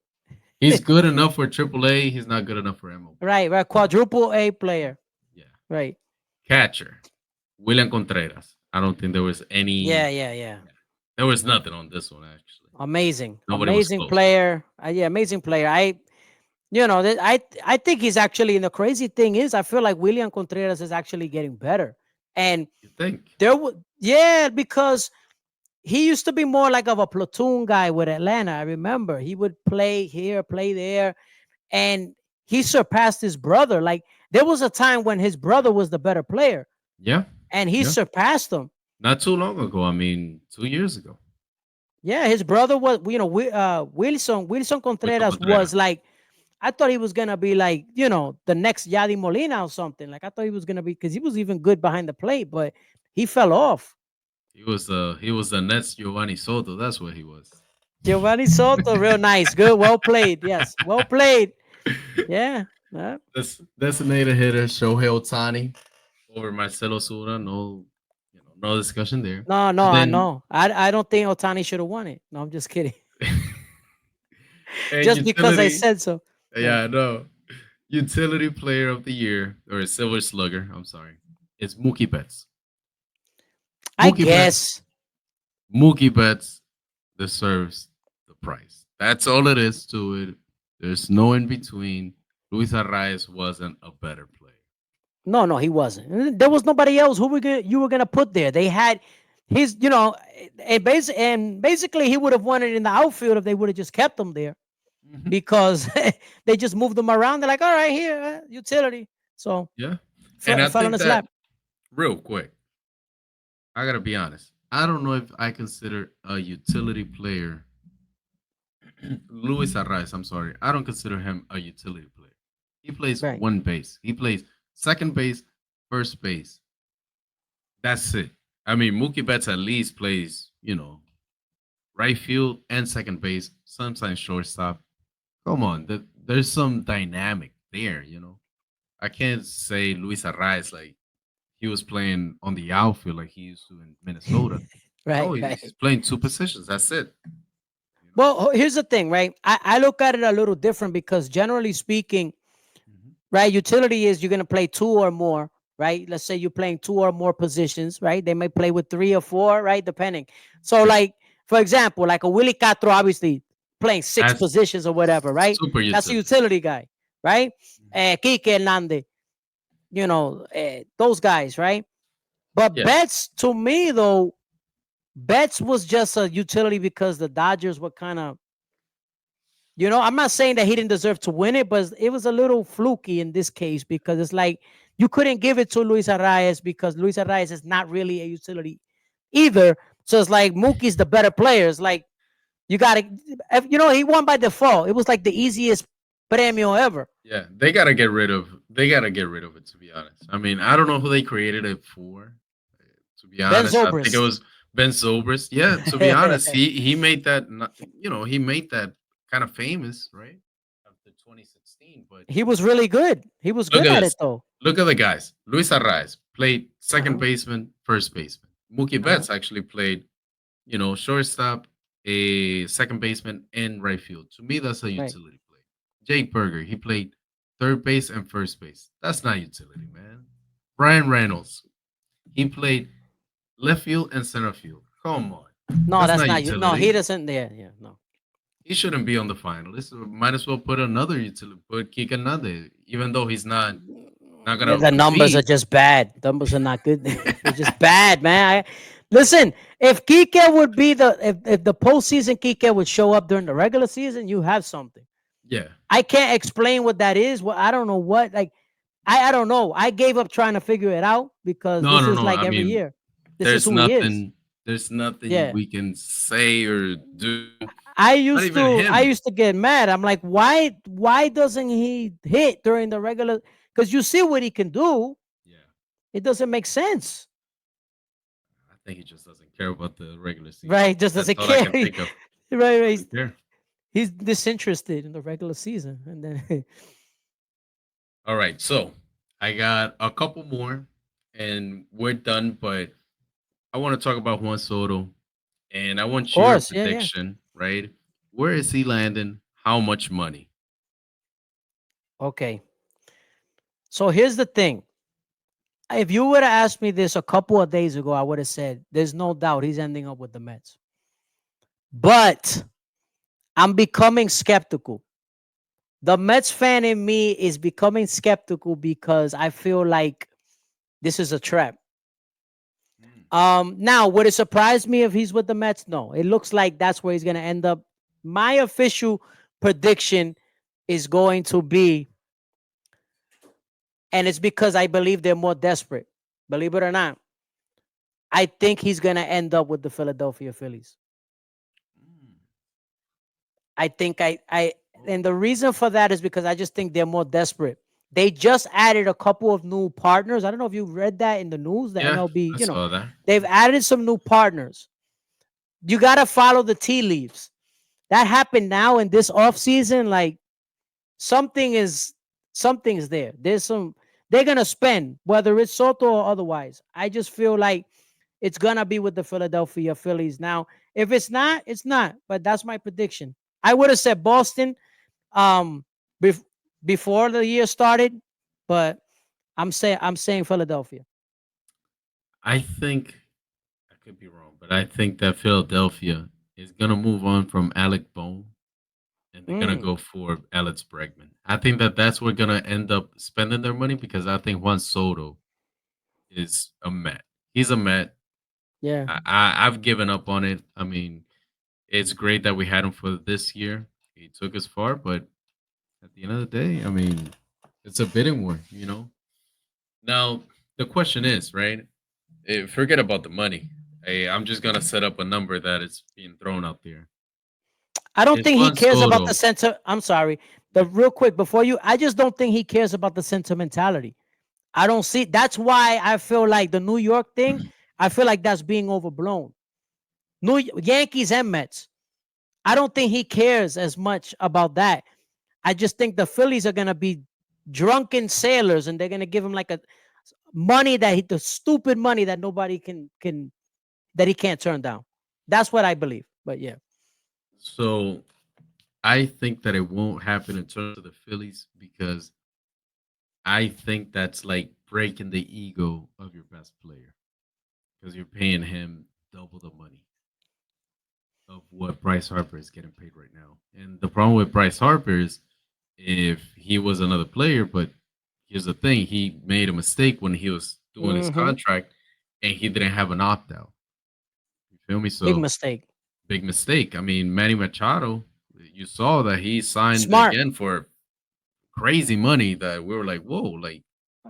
he's good enough for AAA. He's not good enough for MLB.
Right, right. Quadruple A player.
Yeah,
Right.
catcher William Contreras. I don't think there was
Yeah,
any.
yeah, yeah.
There was nothing on this one actually.
Amazing,
Nobody was
amazing
close.
player. Yeah, amazing player. I think he's actually. And the crazy thing is, I feel like William Contreras is actually getting better. And
You think?
yeah, because he used to be more like of a platoon guy with Atlanta. I remember he would play here, play there, and he surpassed his brother. Like there was a time when his brother was the better player,
Yeah,
and he
yeah.
surpassed him.
Not too long ago. I mean, 2 years ago.
Yeah, his brother was, Wilson
Wilson
Contreras was
Contreras.
like, I thought he was gonna be like, the next Yadi Molina or something. Like I thought he was gonna be because he was even good behind the plate, but he fell off.
He was the Nets Giovanni Soto. That's what he was.
Giovanni Soto, real nice, good, well played. Yes, well played. Yeah.
This designated hitter Shohei Otani over Marcelo Sura. No, no discussion there.
No, no,
And
I
then
know. I don't think Otani should have won it. No, I'm just kidding.
And
just because I
utility.
said so. Yeah,
Yeah, I know. Utility player of the year or Silver Slugger. I'm sorry. It's Mookie Betts.
I
Mookie Betts.
guess.
Mookie Betts deserves the prize. That's all it is to it. There's no in between. Luis Arraez wasn't a better player.
No, no, he wasn't. There was nobody else who you were gonna put there. They had his, and basically he would have won it in the outfield if they would have just kept him there
Mhm.
because they just moved him around. They're like, all right, here, utility. So
Yeah. And I
fell on
think
his
that
lap.
real quick, I gotta be honest. I don't know if I consider a utility player Luis Arraez. I'm sorry. I don't consider him a utility player. He plays
Right.
one base. He plays second base, first base. That's it. I mean, Mookie Betts at least plays, right field and second base, sometimes shortstop. Come on, there's some dynamic there. I can't say Luis Arraez like he was playing on the outfield like he used to in Minnesota. No,
Right,
he's
right.
playing two positions. That's it. You know?
Well, here's the thing, right? I look at it a little different because generally speaking,
Mhm.
right, utility is you're going to play two or more, right? Let's say you're playing two or more positions, right? They may play with three or four, right? Depending. So,
Yeah,
like, for example, like a Willie Castro, obviously playing six
that's
positions or whatever, right?
super
That's a
utility.
utility guy, right?
Mhm.
Kike Hernandez, those guys, right? But
Yeah,
Betts, to me, though, Betts was just a utility because the Dodgers were kind of, I'm not saying that he didn't deserve to win it, but it was a little fluky in this case because it's like you couldn't give it to Luis Arraez because Luis Arraez is not really a utility either. So it's like Mookie's the better player. It's like you got to, he won by default. It was like the easiest premio ever.
yeah. They gotta get rid of it. To be honest, I mean, I don't know who they created it for. To be
Ben
honest, I think it
Zobrist.
was Ben Zobrist. Yeah, to be honest, he made that. He made that kind of famous, right? After 2016, but
He was really good. He was
look
good
at
at
this.
it though.
Look at the guys. Luis Arraez played
Uh
second
huh.
baseman, first baseman. Mookie
Uh huh.
Betts actually played, shortstop, a second baseman, and right field. To me, that's a
Right.
utility play. Jake Berger, he played third base and first base. That's not utility, man. Brian Reynolds, he played left field and center field. Come on.
No,
That's
that's
not
not you. No, he
utility.
doesn't. Yeah, yeah. No.
He shouldn't be on the finalist. Might as well put another utility, put Kike Hernandez, even though he's not gonna
The numbers are
compete.
just bad. Numbers are not good. They're just bad, man. Listen, if Kike would be if the postseason Kike would show up during the regular season, you have something.
Yeah.
I can't explain what that is. Well, I don't know what. Like, I don't know. I gave up trying to figure it out because
No,
this
no,
is
no.
like
I
every
mean,
year. This is
there's
who he is.
nothing there's nothing
Yeah.
we can say or do.
I
Not
used
even
to I
him.
used to get mad. I'm like, why doesn't he hit during the regular? Because you see what he can do.
Yeah.
It doesn't make sense.
I think he just doesn't care about the regular season.
Right, just
That's
doesn't
all I
care.
can think of.
Right, right.
Doesn't care.
He's disinterested in the regular season, and then
All right, so I got a couple more and we're done, but I want to talk about Juan Soto and I
of
want your
course, yeah, yeah.
prediction, right? Where is he landing? How much money?
Okay, so here's the thing. If you would have asked me this a couple of days ago, I would have said there's no doubt he's ending up with the Mets. But I'm becoming skeptical. The Mets fan in me is becoming skeptical because I feel like this is a trap.
Mm.
Now, would it surprise me if he's with the Mets? No. It looks like that's where he's going to end up. My official prediction is going to be, and it's because I believe they're more desperate. Believe it or not, I think he's going to end up with the Philadelphia Phillies.
Mm.
I think
Oh,
and the reason for that is because I just think they're more desperate. They just added a couple of new partners. I don't know if you read that in the news, the
yeah,
MLB,
I saw that.
they've added some new partners. You got to follow the tea leaves. That happened now in this off season. Like something is something is there. There's some they're gonna spend, whether it's Soto or otherwise. I just feel like it's gonna be with the Philadelphia Phillies. Now, if it's not, it's not. But that's my prediction. I would have said Boston um bef- before the year started, but I'm saying Philadelphia.
I think I could be wrong, but I think that Philadelphia is gonna move on from Alec Bohm and they're gonna
Mm,
go for Alex Bregman. I think that that's where gonna end up spending their money because I think Juan Soto is a Met. He's a Met.
yeah.
I've given up on it. I mean, it's great that we had him for this year. He took us far, but at the end of the day, I mean, it's a bidding war, you know. Now the question is, right? Forget about the money. Hey, I'm just gonna set up a number that is being thrown out there.
I don't
Is
think he
Juan
cares about the
Soto
center. I'm sorry. The real quick before you, I just don't think he cares about the sentimentality. I don't see. That's why I feel like the New York thing. I feel like that's being overblown. Yankees and Mets. I don't think he cares as much about that. I just think the Phillies are gonna be drunken sailors, and they're gonna give him like a money the stupid money that nobody can that he can't turn down. That's what I believe. But yeah.
so I think that it won't happen in terms of the Phillies because I think that's like breaking the ego of your best player because you're paying him double the money of what Bryce Harper is getting paid right now. And the problem with Bryce Harper is if he was another player, but here's the thing, he made a mistake when he was doing his
Hmm.
contract and he didn't have an opt out. You feel me?
Big
So
mistake.
big mistake. I mean, Manny Machado, you saw that he signed
Smart.
again for crazy money that we were like, whoa, like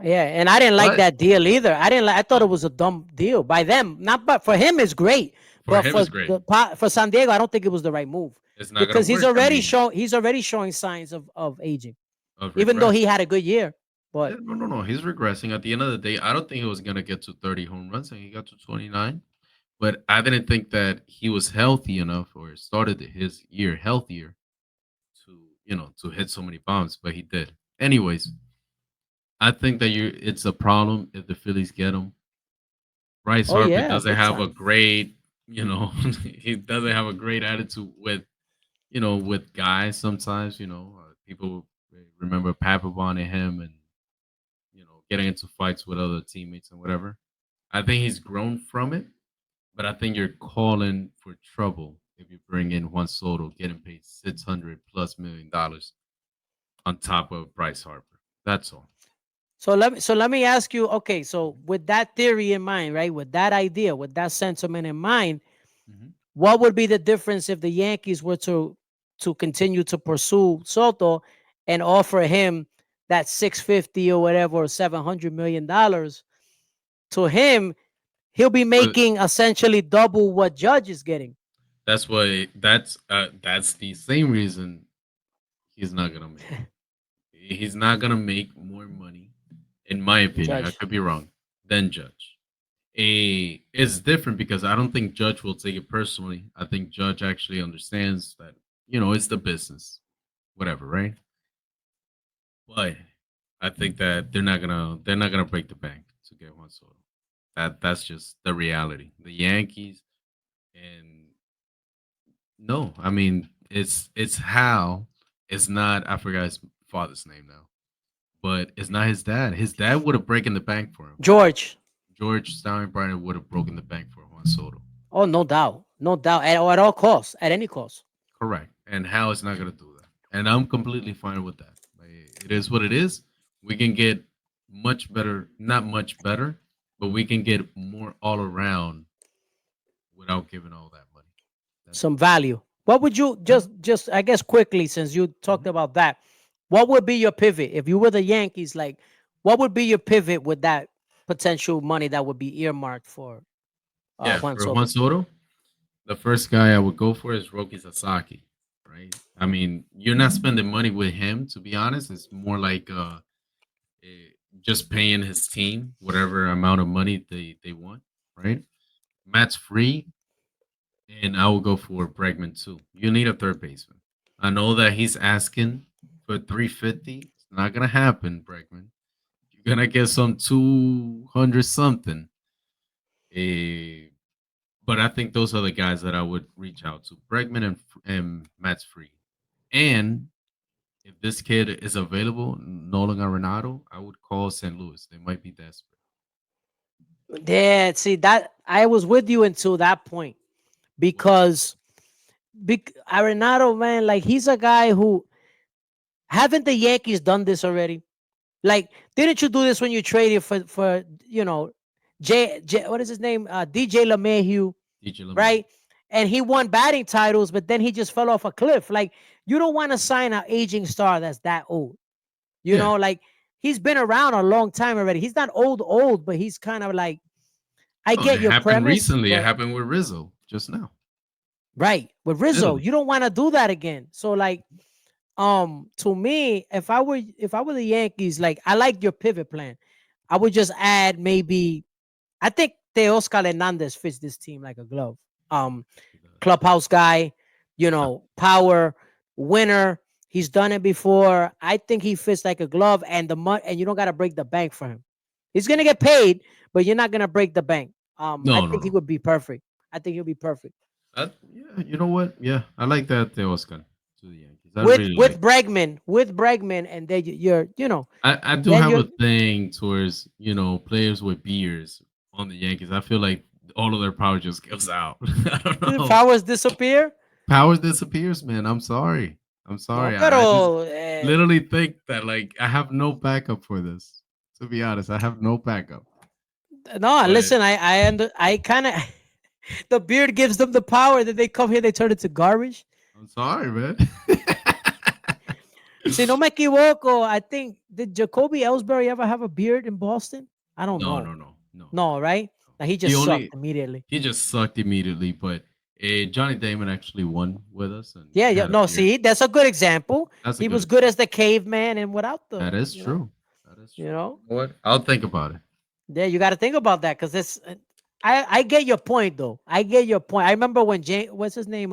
Yeah, and I didn't like
what?
that deal either. I didn't like. I thought it
No,
was a dumb deal by them. Not, but for him, it's great.
for
But
him it's great.
for San Diego, I don't think it was the right move
It's not gonna
because
work. I mean,
he's already showing signs of aging,
of
even though
regress.
he had a good year.
Yeah,
But
no. He's regressing. At the end of the day, I don't think he was gonna get to 30 home runs, and he got to 29. But I didn't think that he was healthy enough, or started his year healthier to, to hit so many bombs. But he did. Anyways, I think that it's a problem if the Phillies get him. Bryce
oh
Harper
yeah,
doesn't
big
have a
time.
great, he doesn't have a great attitude with, with guys. Sometimes, people remember Papelbon and him, and getting into fights with other teammates and whatever. I think he's grown from it, but I think you're calling for trouble if you bring in Juan Soto, getting paid $600+ million on top of Bryce Harper. That's all.
So let me ask you. Okay, so with that theory in mind, right? With that idea, with that sentiment in mind,
Mhm.
what would be the difference if the Yankees were to continue to pursue Soto and offer him that 650 or whatever or $700 million to him? He'll be
But
making essentially double what Judge is getting.
that's the same reason he's not gonna make it. He's not gonna make more money, in my opinion. I
Judge.
could be wrong. Than Judge. It's different because I don't think Judge will take it personally. I think Judge actually understands that it's the business, whatever, right? But I think that they're not gonna break the bank to get Juan Soto. That's just the reality. The Yankees and no, I mean it's Hal. It's not. I forgot his father's name now, but it's not his dad. His dad would have broken the bank for him.
George.
George Steinbrenner would have broken the bank for Juan Soto.
Oh, no doubt. No doubt. At all costs. At any cost.
Correct. And Hal is not gonna do that. And I'm completely fine with that. Like, it is what it is. We can get much better, not much better, but we can get more all around without giving all that money. That's
Some value. What would you
yeah.
just I guess quickly, since you talked
Mhm.
about that, what would be your pivot if you were the Yankees? Like, what would be your pivot with that potential money that would be earmarked for
Yeah,
Juan
for Juan
Soto?
Soto, the first guy I would go for is Roki Sasaki, right? I mean, you're not spending money with him, to be honest. It's more like just paying his team whatever amount of money they want, right? Matt's free, and I will go for Bregman too. You need a third baseman. I know that he's asking for 350. It's not gonna happen, Bregman. You're gonna get some 200 something. But I think those are the guys that I would reach out to. Bregman and Matt's free. And if this kid is available, Nolan Arenado, I would call St. Louis. They might be desperate.
Yeah, see that I was with you until that point
What?
because Arenado, man, like he's a guy who haven't the Yankees done this already? Like, didn't you do this when you traded for what is his name? DJ LeMahieu,
DJ LeMay.
right? And he won batting titles, but then he just fell off a cliff. Like, you don't want to sign an aging star that's that old.
Yeah.
Like he's been around a long time already. He's not old, but he's kind of like, I
Oh, and
get
it
your
happened
premise,
recently. It
but
happened with Rizzo just now.
right with Rizzo,
Italy.
you don't want to do that again. So like, to me, if I were the Yankees, like I like your pivot plan. I would just add maybe, I think Teoscar Hernandez fits this team like a glove. Um, Clubhouse guy,
Yeah.
power, winner. He's done it before. I think he fits like a glove, and and you don't gotta break the bank for him. He's gonna get paid, but you're not gonna break the bank. I
No, no,
think he
no.
would be perfect. I think he'll be perfect
Yeah, you know what? Yeah, I like that Oscar to the Yankees. I
with
really like.
Bregman, and then
I do
then
have
you're
a thing towards players with beards on the Yankees. I feel like all of their power just gives out. I don't
the
know.
powers disappear.
Power disappears, man. I'm sorry. I'm
No,
sorry. I just
pero
literally think that like I have no backup for this. To be honest, I have no backup.
no.
But
Listen, I kind of the beard gives them the power that they come here, they turn it to garbage.
I'm sorry, man.
Si no me equivoco, I think did Jacoby Ellsbury ever have a beard in Boston? I don't
No,
know.
no, no, no,
No, right?
no.
Like he
He
just sucked
only
immediately.
he just sucked immediately. But Johnny Damon actually won with us, and
Yeah,
he
yeah.
had a
No,
beard.
see, that's a good example.
That's a
He
good
was good
example.
as the caveman and without
That
the,
is true. That is
you
true.
know.
You know what? I'll think about it.
Yeah, you got to think about that because it's. I get your point though. I get your point. I remember when what's his name?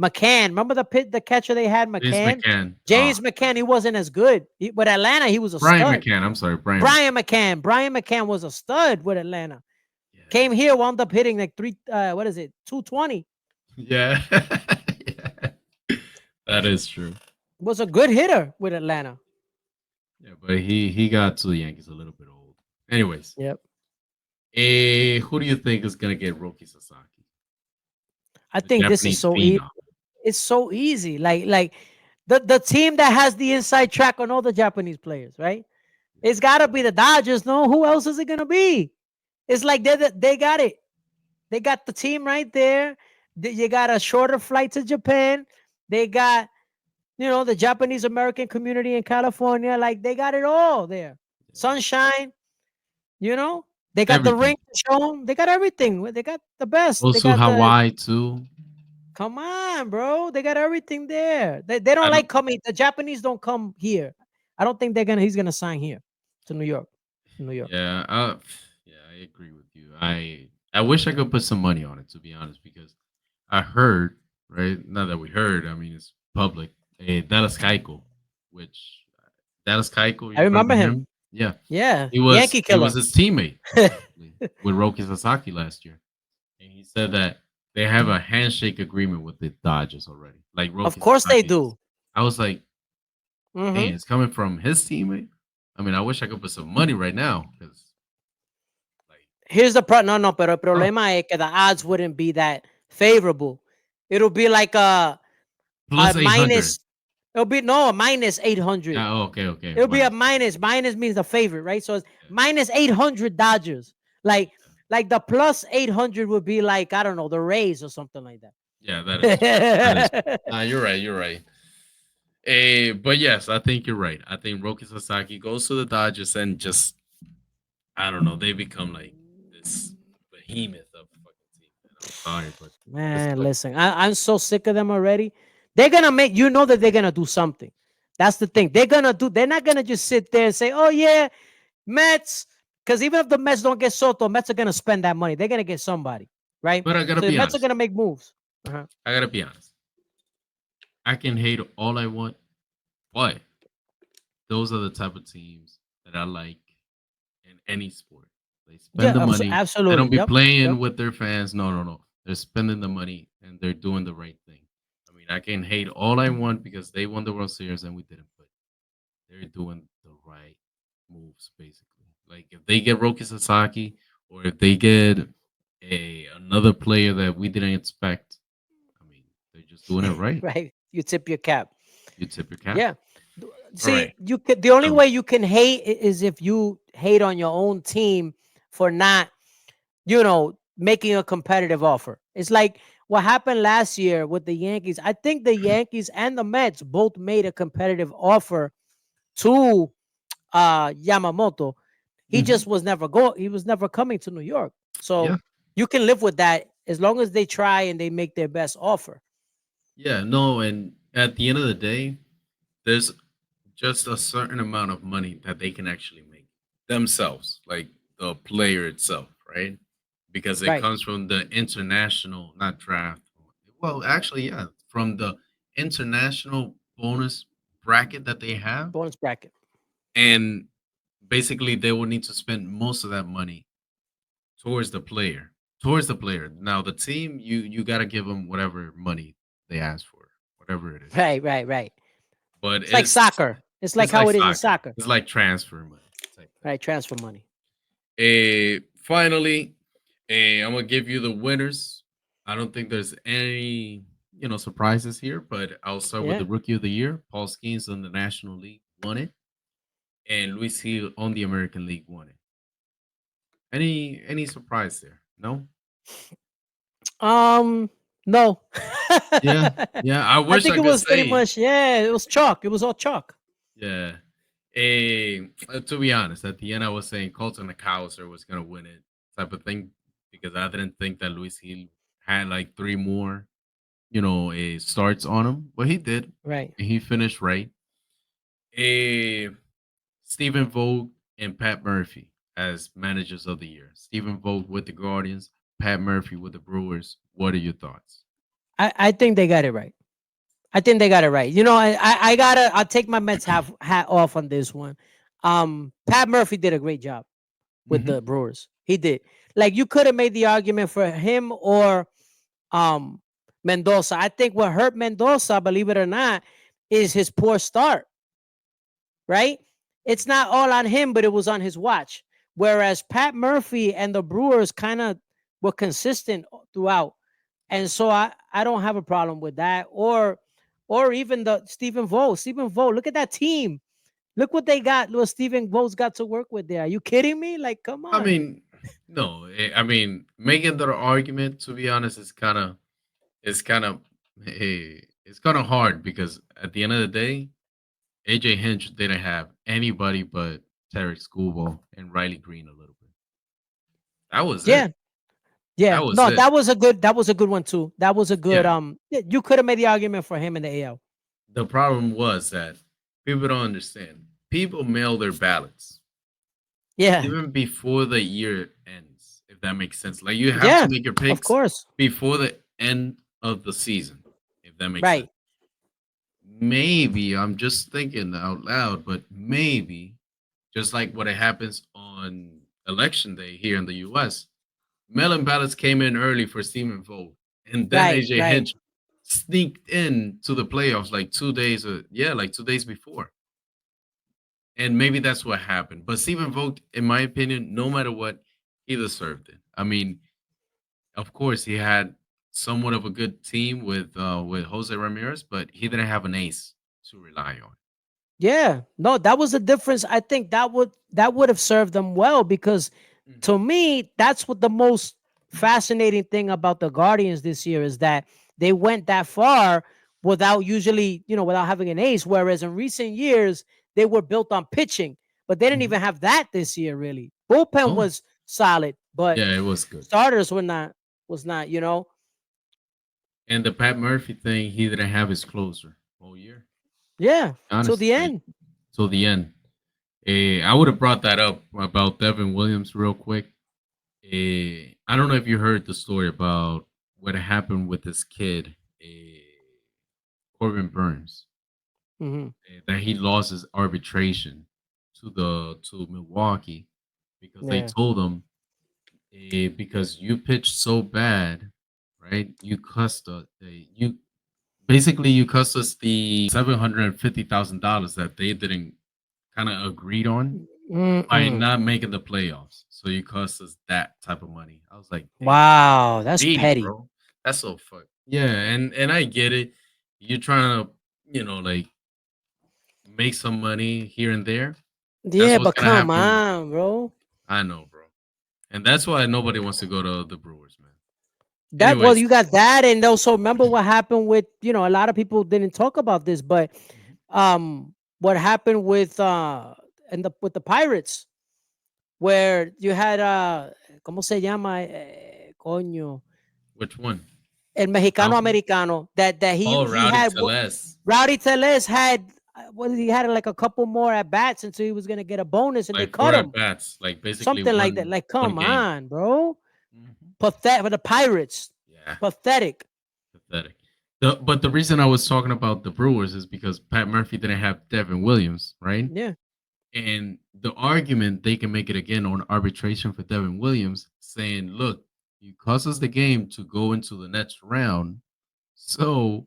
McCann. Remember the catcher they had,
James
McCann?
McCann.
James McCann, he wasn't as good. With Atlanta, he was a
Brian
stud.
McCann. I'm sorry, Brian McCann.
Brian McCann was a stud with Atlanta. Came
Yeah.
here, wound up hitting like what is it, 220.
Yeah. Yeah. That is true.
Was a good hitter with Atlanta.
Yeah, but he got to the Yankees a little bit old. Anyways,
Yep.
who do you think is gonna get Roki Sasaki,
I
the
think this is
Japanese
so easy.
phenom?
It's so easy. Like the team that has the inside track on all the Japanese players, right? It's got to be the Dodgers. No, who else is it gonna be? It's like they got it. They got the team right there. You got a shorter flight to Japan. They got the Japanese American community in California. Like they got it all there. Sunshine. You know, they got the
Everything.
ring to show them. They got everything. They got the best. They
Also
got the
Hawaii too.
come on, bro. They got everything there. They
I
don't
don't.
like coming. The Japanese don't come here. I don't think he's gonna sign here to New York. New York.
Yeah. Yeah. I agree with you. I wish I could put some money on it, to be honest, because I heard, right? Not that we heard. I mean, it's public. Dallas Keiko, which Dallas Keiko,
I
you
remember
remember
him.
him? Yeah,
Yeah.
he was
Yankee
he was
killer.
his teammate actually with Roki Sasaki last year, and he said that they have a handshake agreement with the Dodgers already. Like
Of
Roki
course they
Sasaki,
do.
I was like,
Hmm.
dang, it's coming from his teammate. I mean, I wish I could put some money right now because, like,
Here's the no, no, pero el
oh,
problema es que the odds wouldn't be that favorable. It'll be like a
plus 800.
minus. It'll be no a minus 800.
Yeah, oh, okay, okay,
It'll be a
minus.
minus. Minus means the favorite, right? So it's
Yeah,
minus 800 Dodgers. Like the plus 800 would be like, I don't know, the Rays or something like
yeah, that is true. That is true.
that.
Nah, you're right. You're right. But yes, I think you're right. I think Roki Sasaki goes to the Dodgers and just I don't know. They become like this behemoth of a fucking team. Man. I'm sorry, but this is
Man,
what.
listen, I'm so sick of them already. They're gonna make that they're gonna do something. That's the thing. They're not gonna just sit there and say, oh yeah, Mets. Because even if the Mets don't get Soto, Mets are gonna spend that money. They're gonna get somebody, right?
But I gotta
So the
be
Mets are
honest.
gonna make moves. Uh-huh.
I gotta be honest. I can hate all I want, but those are the type of teams that I like in any sport. They spend
Yeah,
the money. They
absolutely.
don't be
Yep. Yep.
playing with their fans. No, no, no. They're spending the money and they're doing the right thing. I mean, I can hate all I want because they won the World Series and we didn't, but they're doing the right moves basically. Like if they get Roki Sasaki or if they get a another player that we didn't expect, I mean, they're just doing it right.
Right? You tip your cap.
You tip your cap.
Yeah.
All right.
See, you could, the only
So,
way you can hate is if you hate on your own team for not, making a competitive offer. It's like what happened last year with the Yankees. I think the Yankees and the Mets both made a competitive offer to Yamamoto. He
mhm.
just he was never coming to New York.
Yeah,
So you can live with that as long as they try and they make their best offer.
yeah, no, and at the end of the day, there's just a certain amount of money that they can actually make themselves, like the player itself, right? Because it
Right.
comes from the international, not draft. Well, actually, yeah, from the international bonus bracket that they have,
Bonus bracket.
and basically they will need to spend most of that money towards the player. Towards the player. Now, the team, you got to give them whatever money they ask for, whatever it is.
Right, right, right.
But
It's like soccer. It's like
it's like
how it is in
soccer.
soccer.
It's like transfer money type thing.
Right, transfer money.
Finally, I'm gonna give you the winners. I don't think there's any surprises here, but I'll start with
Yeah.
the rookie of the year. Paul Skeens on the National League won it, and Luis Hill on the American League won it. Any surprise there? No.
Um, no.
Yeah, yeah. I
I
wish
think
I
it
could
was pretty
say
much, yeah, it was chalk. It was all chalk.
yeah. To be honest, at the end I was saying Colton McAllister was gonna win it, type of thing, because I didn't think that Luis Hill had like three more, starts on him, but he did,
Right.
and he finished right. A Stephen Vogt and Pat Murphy as managers of the year. Stephen Vogt with the Guardians, Pat Murphy with the Brewers. What are your thoughts?
I think they got it right. I think they got it right. I gotta I'll take my Mets hat off on this one. Pat Murphy did a great job with
Hmm.
the Brewers. He did. Like you could have made the argument for him or um Mendoza. I think what hurt Mendoza, believe it or not, is his poor start, right? It's not all on him, but it was on his watch. Whereas Pat Murphy and the Brewers kind of were consistent throughout. And so I don't have a problem with that. Or even the Stephen Vogt. Stephen Vogt, look at that team. Look what they got. What Stephen Vogt's got to work with there. Are you kidding me? Like, come
I
on.
mean, no, I mean making the argument, to be honest, it's kind of it's kind of hard because at the end of the day, AJ Hinch didn't have anybody but Tarek Skubal and Riley Green a little bit. That was it.
Yeah. Yeah.
That was
No,
it.
that was a good one too. That was a good
Yeah.
yeah, you could have made the argument for him in the AL.
The problem was that people don't understand. People mail their ballots
Yeah.
even before the year ends, if that makes sense. Like you have to
Yeah.
make your
Of
picks
course.
before the end of the season, if that makes sense.
Right.
Maybe I'm just thinking out loud, but maybe just like what it happens on election day here in the US, mail-in ballots came in early for Stephen Vogt, and then
Right.
AJ
Right.
Hinch sneaked in to the playoffs like 2 days, like 2 days before, and maybe that's what happened. But Stephen Vogt, in my opinion, no matter what, he deserved it. I mean, of course, he had somewhat of a good team with Jose Ramirez, but he didn't have an ace to rely on.
Yeah. No, that was the difference. I think that would have served them well because
Mhm.
to me, that's what the most fascinating thing about the Guardians this year is that they went that far without without having an ace. Whereas in recent years, they were built on pitching, but they didn't
Mhm.
even have that this year, really. Bullpen
Oh,
was solid, but
yeah, it was good.
starters was not.
And the Pat Murphy thing, he didn't have his closer all year.
Yeah, till
Honest,
the
like
end.
till the end. I would have brought that up about Devin Williams real quick. I don't know if you heard the story about what happened with this kid, Corbin Burns,
Hmm.
that he lost his arbitration to Milwaukee because they
Yeah.
told him, because you pitched so bad, right? You cussed you basically you cost us the $750,000 that they didn't kind of agreed on by
Mm-mm.
not making the playoffs. So you cost us that type of money. I was like, damn,
Wow, that's
greedy,
petty.
bro. That's so fuck. Yeah, and I get it. You're trying to, like make some money here and there. That's
Yeah,
what's
but
gonna
come
happen.
on, bro.
I know, bro. And that's why nobody wants to go to the Brewers, man.
That well,
Anyways,
you got that, and also remember what happened with a lot of people didn't talk about this, but
mhm.
what happened with with the Pirates, where you had ¿cómo se llama? Coño,
Which one?
el mexicano
Malcolm?
americano that
Oh,
he
Rowdy
had
Teles.
Rowdy Teles had what he had like a couple more at bats until he was gonna get a bonus, and they
Like
cut
four at
him.
bats, like basically
Something like that. Like,
one
come
game.
on, bro.
Mhm.
Pathetic for the Pirates.
Yeah,
Pathetic.
pathetic. But the reason I was talking about the Brewers is because Pat Murphy didn't have Devin Williams, right?
Yeah.
And the argument they can make it again on arbitration for Devin Williams, saying, "Look, you cost us the game to go into the next round, so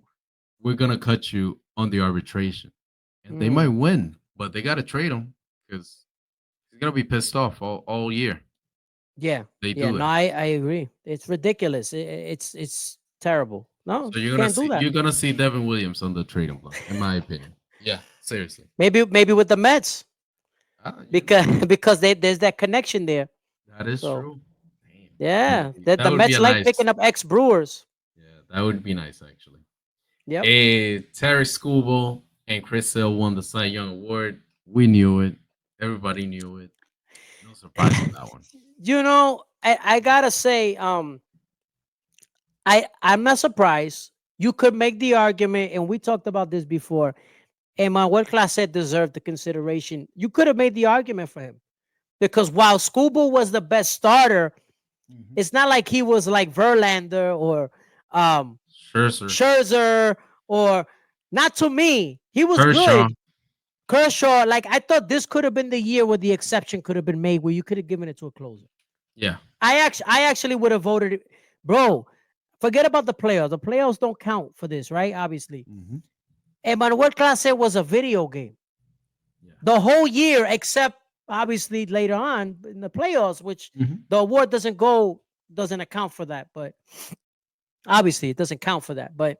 we're gonna cut you on the arbitration." And they might
Mm.
win, but they gotta trade him because he's gonna be pissed off all year.
Yeah.
They
Yeah.
do
No,
that.
I agree. It's ridiculous. It's terrible. No,
So
you can't do that.
you're gonna see Devin Williams on the trading block, in my opinion. Yeah, seriously.
Maybe with the Mets
Ah,
because because there's that connection there.
that is
So
true. Damn,
yeah, that
that
the
would be
Mets
a
like
nice.
picking up ex Brewers.
Yeah, that would be nice actually.
Yep.
Terry Scooble and Chris Sale won the Cy Young Award. We knew it. Everybody knew it. No surprise on that one.
I gotta say, I'm not surprised. You could make the argument, and we talked about this before. Emmanuel Clase deserved the consideration. You could have made the argument for him because while Scooble was the best starter,
Mhm.
it's not like he was like Verlander or um,
Sure, sir.
Scherzer or not to me. He was
Kershaw.
good. Kershaw, like I thought this could have been the year where the exception could have been made, where you could have given it to a closer.
Yeah.
I actually would have voted, bro. Forget about the playoffs. The playoffs don't count for this, right? Obviously,
Hmm.
Emmanuel Clase was a video game
Yeah.
the whole year, except obviously later on in the playoffs, which
Hmm.
the award doesn't account for that. But obviously, it doesn't count for that. But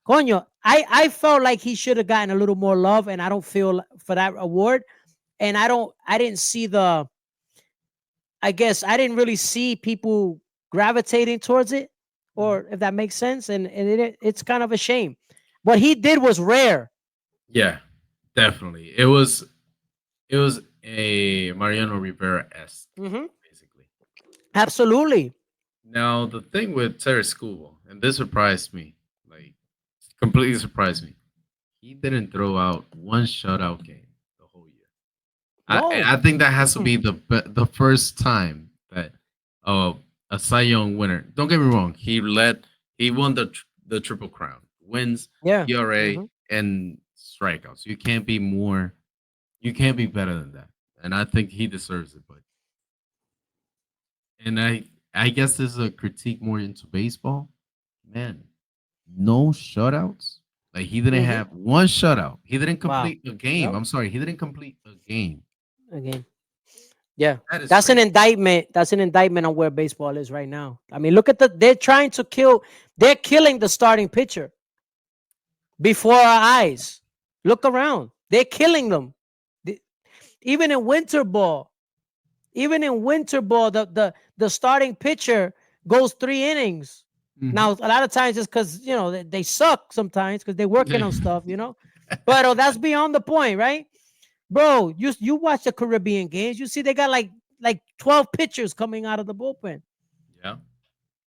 Coño, I felt like he should have gotten a little more love, and I don't feel for that award. And I didn't see I guess I didn't really see people gravitating towards it,
Hmm.
or if that makes sense. And it's kind of a shame. What he did was rare.
Yeah, definitely. It was a Mariano Rivera esque,
Hmm.
basically.
Absolutely.
Now the thing with Terry Scooble, and this surprised me, like completely surprised me. He didn't throw out one shutout game the whole year. I
No.
think that has to
Mm.
be the first time that uh, a Cy Young winner. Don't get me wrong. He won the triple crown, wins,
Yeah.
ERA,
Hmm.
and strikeouts. You can't be more. You can't be better than that. And I think he deserves it. But and I guess this is a critique more into baseball. Man, no shutouts. Like he didn't
Hmm.
have one shutout. He didn't
Wow.
complete a game.
Yep.
I'm sorry, he didn't complete a game.
Again. Yeah.
That is
That's an
crazy.
indictment. That's an indictment on where baseball is right now. I mean, look at they're trying to kill, they're killing the starting pitcher before our eyes. Look around. They're killing them. The- Even in winter ball, the starting pitcher goes 3 innings.
Mhm.
Now, a lot of times it's because they suck sometimes because they're working on stuff. But that's beyond the point, right? Bro, you watch the Caribbean games, you see they got like 12 pitchers coming out of the bullpen
Yeah.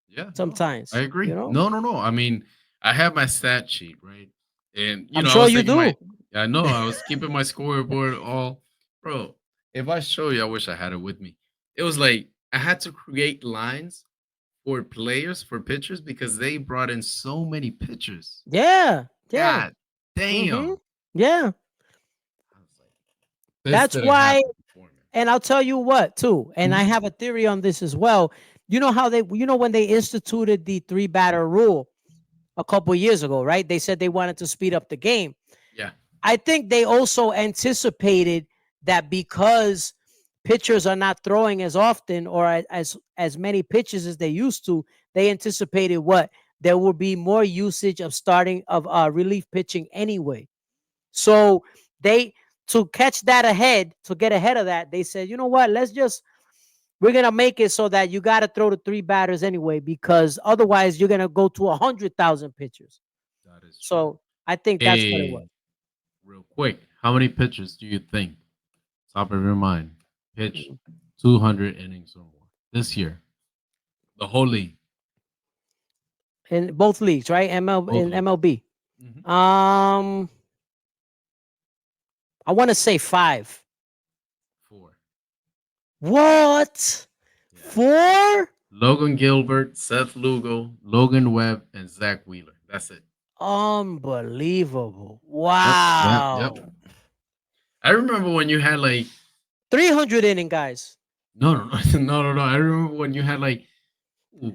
Yeah, no, I
sometimes.
agree. No, no, no. I mean, I have my stat sheet, right? And
I'm
I
sure
was
you
taking my
do.
I know I was keeping my scoreboard all bro. If I show you, I wish I had it with me. It was like I had to create lines for players, for pitchers, because they brought in so many pitchers.
Yeah, yeah.
God
Hmm.
damn.
Yeah.
I was like, this
That's
didn't
why.
happen before, man.
And I'll tell you what, too, and I
Mhm.
have a theory on this as well. You know how when they instituted the three batter rule, a couple years ago, right? They said they wanted to speed up the game.
Yeah.
I think they also anticipated that because pitchers are not throwing as often or as many pitches as they used to, they anticipated what there will be more usage of starting of relief pitching anyway. So they to catch that ahead, to get ahead of that, they said, you know what, we're gonna make it so that you gotta throw the three batters anyway, because otherwise you're gonna go to 100,000 pitchers.
That is true.
So I think that's what it was.
Hey, real quick, how many pitchers do you think, top of your mind, pitch 200 innings or more this year? The whole league.
In both leagues, right?
Both
In
leagues.
MLB.
Mhm.
I want to say five.
Four.
What?
Yeah.
Four?
Logan Gilbert, Seth Lugo, Logan Webb, and Zach Wheeler. That's it.
Unbelievable.
Yep. Yep. Yep.
Wow.
I remember when you had like
300 inning guys.
no. I remember when you had like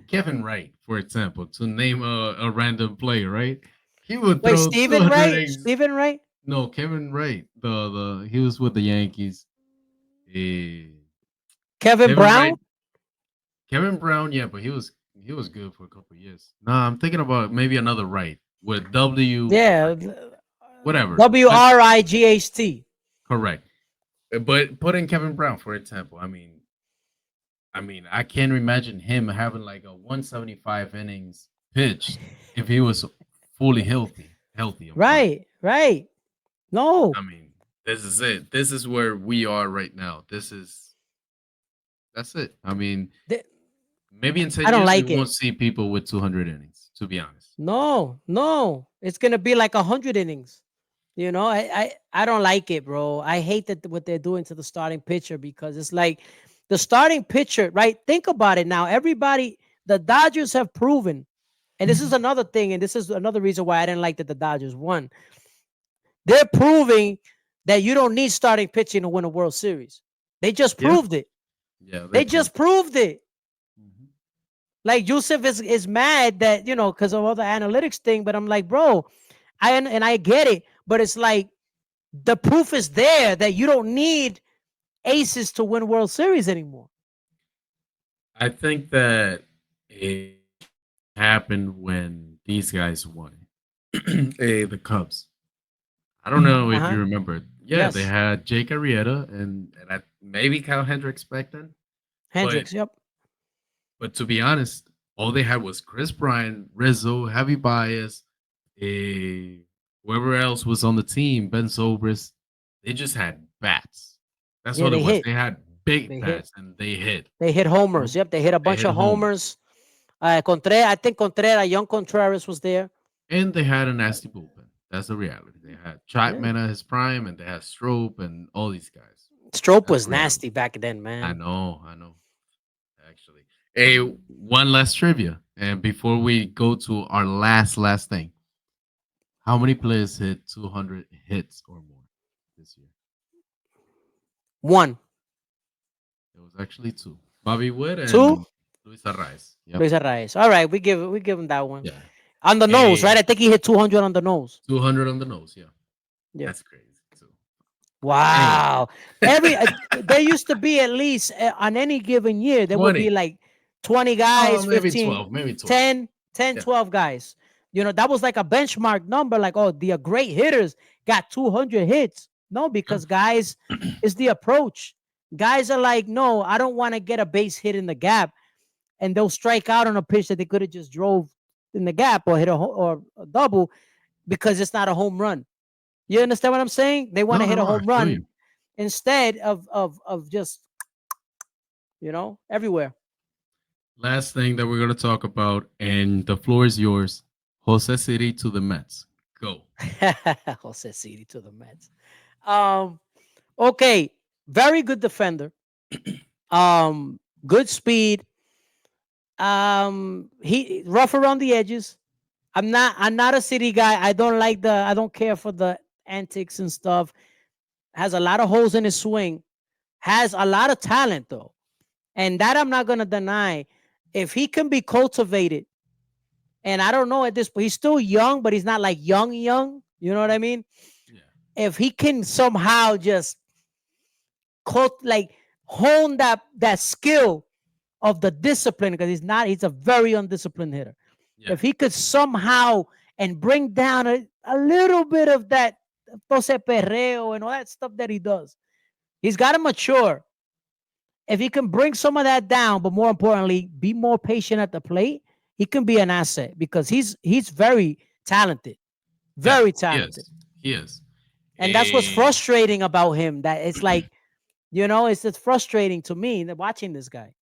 Kevin Wright, for example, to name a random player, right? He would
Wait,
throw
Stephen
200
Wright?
innings.
Stephen Wright?
No, Kevin Wright. The he was with the Yankees. Eh,
Kevin
Kevin
Brown?
Wright, Kevin Brown. Yeah, but he was good for a couple of years. Nah, I'm thinking about maybe another Wright with W.
Yeah.
Whatever.
WRIGHT.
Correct. But put in Kevin Brown, for example. I can't imagine him having like a 175 innings pitch if he was fully healthy. Healthy, I'm sorry.
Right. No.
I mean, this is it. This is where we are right now. That's it. I mean,
Th-
maybe in 10
I don't
years we
like
won't
it.
see people with 200 innings, to be honest.
No. It's gonna be like 100 innings. I don't like it, bro. I hate that what they're doing to the starting pitcher, because it's like the starting pitcher, right? Think about it now. The Dodgers have proven, and this is another thing, and this is another reason why I didn't like that the Dodgers won. They're proving that you don't need starting pitching to win a World Series. They just
Yeah.
proved it.
Yeah, they
They
proved
just proved it.
Mhm.
Like Yusuf is mad that because of all the analytics thing, but I'm like, bro, I get it, but it's like the proof is there that you don't need aces to win World Series anymore.
I think that it happened when these guys won. The Cubs. I don't know if
Uh-huh.
you remember. Yeah, they
Yes.
had Jake Arrieta and maybe Kyle Hendricks back then. But
Hendricks, yep.
but to be honest, all they had was Chris Bryant, Rizzo, Javi Baez, eh, whoever else was on the team, Ben Zobrist. They just had bats. That's
Yeah,
all it
they
was.
hit.
They had big
They hit.
bats and they hit.
They hit
You
homers.
know?
Yep, they hit a
They
bunch
hit
of
homers.
homers. I think Contreras, young Contreras was there.
And they had a nasty bullpen. That's the reality. They had
Yeah.
Chapman at his prime, and they had Strope and all these guys.
Strope
That's the
was
reality.
nasty back then,
I
man.
know, I know. Actually, hey, one last trivia, and before we go to our last thing, how many players hit 200 hits or more this year?
One,
There was actually two: Bobby Wood
two,
and Luis Arraez. Yep.
Luis Arraez. All right, we give him that one.
Yeah.
On the nose, right?
Hey,
I think he hit 200 on the nose.
200 on the nose. Yeah,
Yeah.
that's crazy too. Hey,
Wow. There used to be at least on any given year, there would be
20.
like 20
Oh,
guys,
maybe
15,
12. Maybe 12.
10, 10,
Yeah.
12 guys. That was like a benchmark number. Like, oh, the great hitters got 200 hits. No,
Yeah.
because guys, is the approach. Guys are like, no, I don't want to get a base hit in the gap, and they'll strike out on a pitch that they could have just drove in the gap or hit or a double because it's not a home run. You understand what I'm saying? They want to hit a
No. I
home
feel
run
you.
instead of just everywhere.
Last thing that we're going to talk about, and the floor is yours. Jose City to the Mets. Go.
Jose City to the Mets. Um, okay, very good defender. Good speed. He rough around the edges. I'm not a City guy. I don't care for the antics and stuff. Has a lot of holes in his swing. Has a lot of talent though. And that I'm not gonna deny. If he can be cultivated And I don't know at this point, he's still young, but he's not like young, young. You know what I mean?
Yeah.
If he can somehow just like hone that skill of the discipline, because he's a very undisciplined hitter.
Yeah.
If he could somehow and bring down a little bit of that tose perreo and all that stuff that he does, he's got to mature. If he can bring some of that down, but more importantly, be more patient at the plate, he can be an asset because he's very talented,
Yeah.
very
He
talented.
is. He is.
And that's what's
Eh,
frustrating about him. That it's like, it's frustrating to me watching this guy.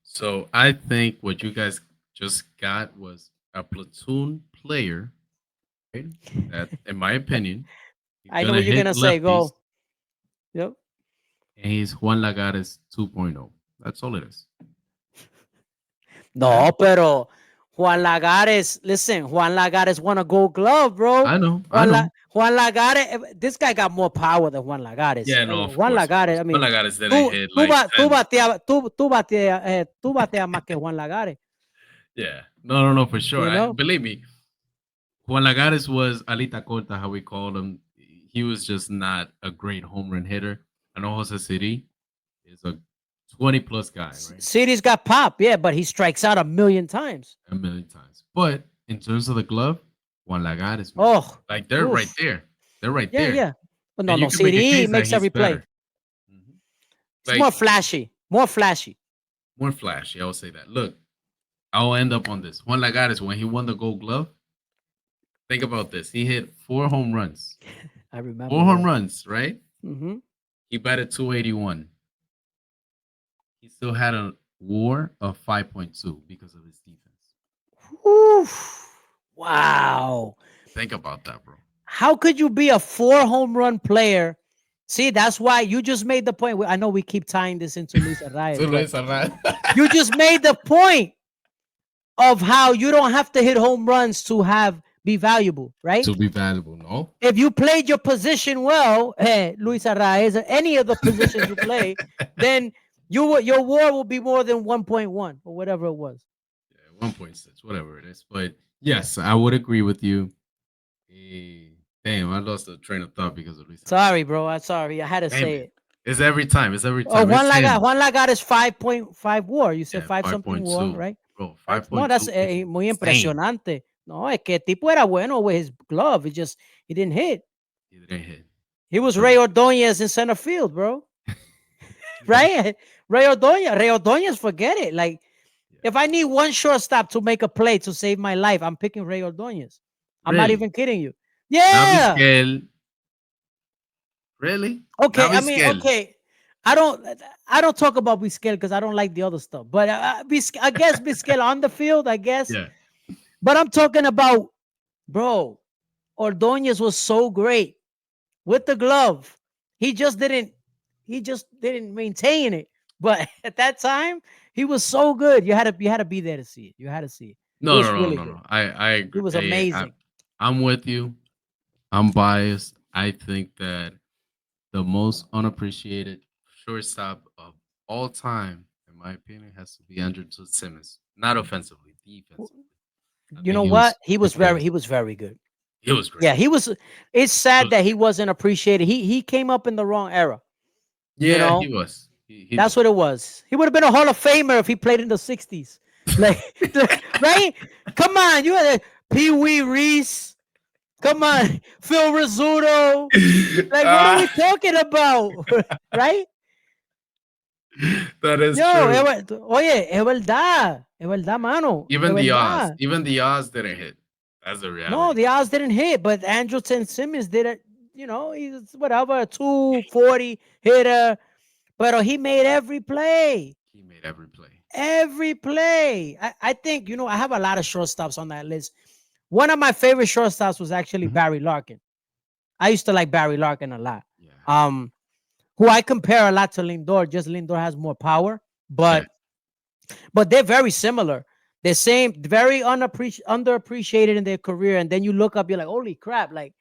so I think what you guys just got was a platoon player, right? That, in my opinion, he's
I know
gonna
what you're
hit
gonna say.
lefties,
Go. Yep.
and he's Juan Lagares 2.0. That's all it is. Yeah,
No, pero Juan Lagares, listen, Juan Lagares won a gold glove, bro.
I know. I know.
Juan Lagares, this guy got more power than Juan Lagares.
Yeah, no, of
Juan
course, of
Lagares,
course.
I
Juan
mean,
Lagares didn't hit like
tú
10.
bateas, tú bateas más que Juan Lagares,
Yeah. No, no, no, for sure.
you know?
Believe me, Juan Lagares was Alita Corta, how we called him. He was just not a great home run hitter. I know Jose City is a 20 plus guy, right?
City's got pop, yeah, but he strikes out a million times.
A million times. But in terms of the glove, Juan Lagares, man,
Oh,
like they're right
oof.
there. They're right
Yeah,
there.
yeah. But no,
And you
no,
can make a
CD
case that
makes
he's
every play.
better. Mhm.
It's more
Like
flashy, more flashy.
more flashy. I will say that. Look, I'll end up on this. Juan Lagares, when he won the Gold Glove, think about this. He hit 4 home runs.
I remember.
Four home runs, right?
Mm-hmm.
He batted 281. He still had a WAR of 5.2 because of his defense.
Wow.
Think about that, bro.
How could you be a 4 home run player? See, that's why you just made the point. I know we keep tying this into Luis Arraez, but you just made the point of how you don't have to hit home runs to be valuable, right?
To be valuable, no?
If you played your position well, Luis Arraez, or any of the positions you play, then your WAR will be more than 1.1 or whatever it was.
Yeah, 1.6, whatever it is. But yes, I would agree with you. Damn, I lost the train of thought because of Luis.
Sorry, bro. I'm sorry. I had to
Damn
say
it.
it.
It's every time. It's every
Oh,
time.
Juan
It's him.
Lagat is 5.5 WAR. You said
Yeah,
5 something WAR,
5.2.
right?
Bro,
No, that's
5.2 is
muy
insane.
impresionante. No, es que el tipo era bueno with his glove. He didn't hit.
He didn't hit.
He was Ray Ordonez in center field, bro. Right? Ray Ordonez, forget it. Like, if I need one shortstop to make a play to save my life, I'm picking Ray Ordonez. I'm not
Really?
even kidding you. Yeah.
Naviskel. Really?
Okay. I mean,
Naviskel.
okay. I don't talk about Vizquel because I don't like the other stuff. But I guess Vizquel on the field, I guess.
Yeah.
But I'm talking about, bro, Ordonez was so great with the glove. He just didn't maintain it. But at that time, he was so good. You had to be there to see it. You had to see it. It
No,
was
no, no,
really
no,
good.
no. I
He
agree.
was amazing.
I'm with you. I'm biased. I think that the most unappreciated shortstop of all time, in my opinion, has to be Andrew Simmons. Not offensively, defensively. I
You
think
know
he
what?
was the
He
greatest.
was very good.
He was great.
Yeah, he was. It's
He
sad
was
that he
great.
wasn't appreciated. He came up in the wrong era. You
Yeah,
know,
he was. He
that's
did.
what it was. He would have been a Hall of Famer if he played in the 60s. Like, right? Come on, you had Pee Wee Reese. Come on, Phil Rizzuto. Like, what are we talking about? Right?
That is
Yo,
true.
oye, es verdad, mano.
Even
Es
the Oz,
verdad.
even the Oz didn't hit. That's the
No,
reality.
the odds didn't hit, but Andrelton Simmons did it. He's whatever, a 240 hitter, but he made every play.
He made every play.
Every play. I think, I have a lot of shortstops on that list. One of my favorite shortstops was actually
Mhm.
Barry Larkin. I used to like Barry Larkin a lot.
Yeah,
Who I compare a lot to Lindor. Just Lindor has more power,
yeah.
but they're very similar. The same, very underappreciated in their career. And then you look up, you're like, holy crap! Like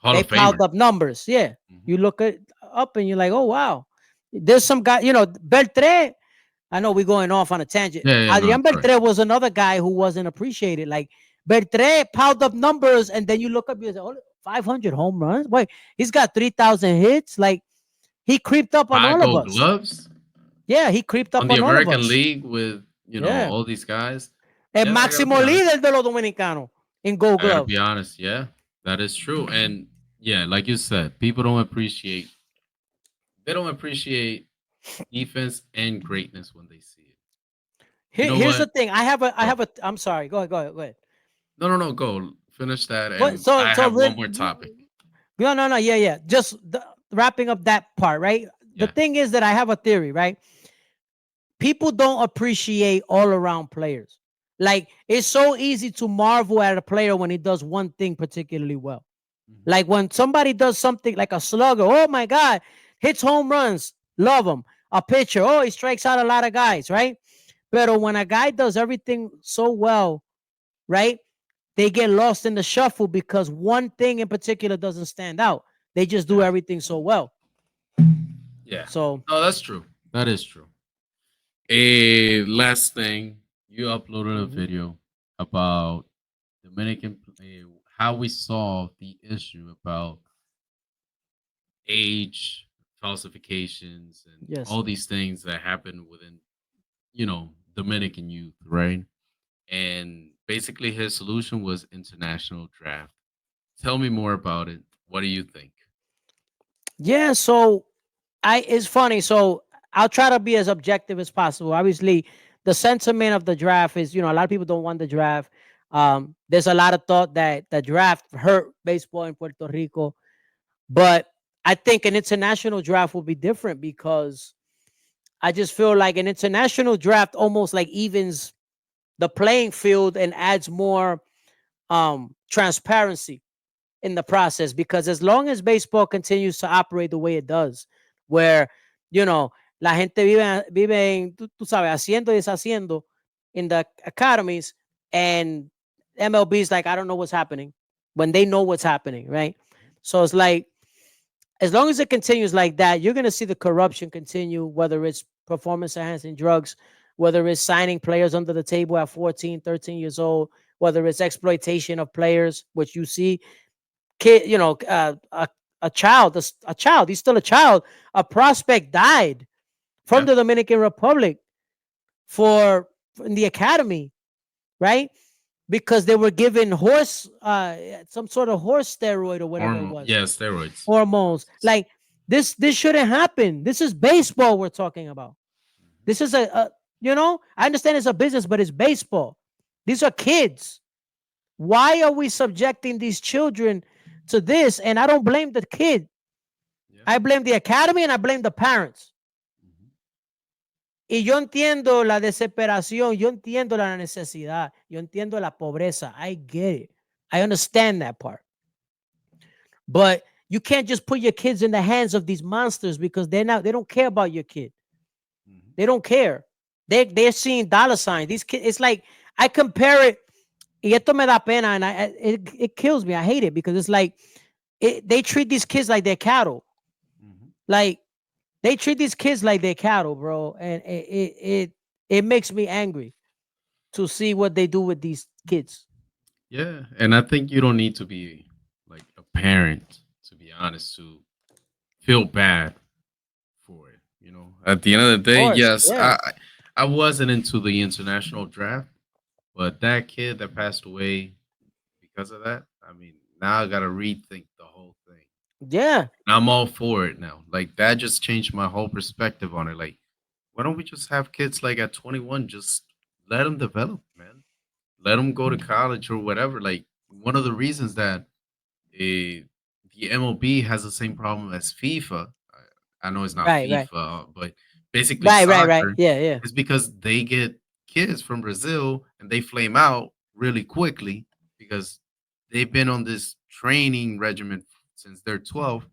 Hall
they
of Famer.
piled up numbers. Yeah,
Mhm.
you look it up and you're like, oh wow. There's some guy, Beltre. I know we're going off on a tangent.
Yeah, yeah, no,
Adrian
it's all right.
Beltre was another guy who wasn't appreciated. Like Bertre piled up numbers, and then you look up, you say, oh, 500 home runs. Wait, he's got 3,000 hits. Like he creeped up on
Five
all of
Gold
us.
Gloves
Yeah, he creeped
on
up
the
on all of
American
us.
League with
Yeah,
all these guys.
el
Yeah, I gotta
máximo
be honest.
líder de los dominicanos in Gold
I gotta
Glove.
be honest. Yeah, that is true. And yeah, like you said, people don't appreciate. They don't appreciate defense and greatness when they see it. You know
Here's the
what?
thing. I
Go.
have a. I'm sorry. Go ahead. Go ahead. Go ahead.
No, no, no. Go finish that,
But
and I have one more topic.
no, no, no. Yeah, yeah. Just wrapping up that part, right? The
Yeah.
thing is that I have a theory, right? People don't appreciate all around players. Like it's so easy to marvel at a player when he does one thing particularly well.
Mhm.
Like when somebody does something like a slugger, oh my God, hits home runs, love him. A pitcher, oh, he strikes out a lot of guys, right? But when a guy does everything so well, right, they get lost in the shuffle because one thing in particular doesn't stand out. They just do
Yeah.
everything so well.
Yeah.
So,
No, that's true. That is true. A last thing, you uploaded a
mhm.
video about Dominican how we solved the issue about age falsifications and
Yes.
all these things that happen within Dominican youth, right? And basically his solution was international draft. Tell me more about it. What do you think?
Yeah, so I it's funny. So I'll try to be as objective as possible. Obviously, the sentiment of the draft is, a lot of people don't want the draft. There's a lot of thought that the draft hurt baseball in Puerto Rico, but I think an international draft will be different because I just feel like an international draft almost like evens the playing field and adds more transparency in the process, because as long as baseball continues to operate the way it does, where, you know, la gente vive en, tú sabes, haciendo y deshaciendo in the academies, and MLB is like, I don't know what's happening when they know what's happening, right? So it's like, as long as it continues like that, you're going to see the corruption continue, whether it's performance enhancing drugs, whether it's signing players under the table at 14, 13 years old, whether it's exploitation of players, which you see kid, a child, a child, he's still a child. A prospect died from
Yeah.
the Dominican Republic for in the academy, right? Because they were given some sort of horse steroid or whatever it was,
Yeah, steroids.
hormones. Like this shouldn't happen. This is baseball we're talking about.
Mhm.
This is I understand it's a business, but it's baseball. These are kids. Why are we subjecting these children to this? And I don't blame the kid.
Yeah.
I blame the academy and I blame the parents.
Mhm.
Y yo entiendo la desesperación, yo entiendo la necesidad, yo entiendo la pobreza. I get it. I understand that part. But you can't just put your kids in the hands of these monsters because they don't care about your kid.
Mhm.
They don't care. They're seeing dollar signs. These kids, it's like I compare it, y esto me da pena, and it kills me. I hate it because it's like they treat these kids like they're cattle.
Mhm.
Like they treat these kids like they're cattle, bro, and it makes me angry to see what they do with these kids.
Yeah, and I think you don't need to be like a parent to be honest to feel bad for it. At the end of the
Of
day,
course,
yes,
yeah.
I wasn't into the international draft, but that kid that passed away because of that, I mean, now I gotta rethink the whole thing.
Yeah.
And I'm all for it now. Like that just changed my whole perspective on it. Like, why don't we just have kids like at 21? Just let them develop, man. Let them go to college or whatever. Like one of the reasons that the MLB has the same problem as FIFA. I know it's not
Right, right.
FIFA, but basically
Right.
soccer
Yeah, yeah.
is because they get kids from Brazil and they flame out really quickly because they've been on this training regimen since they're 12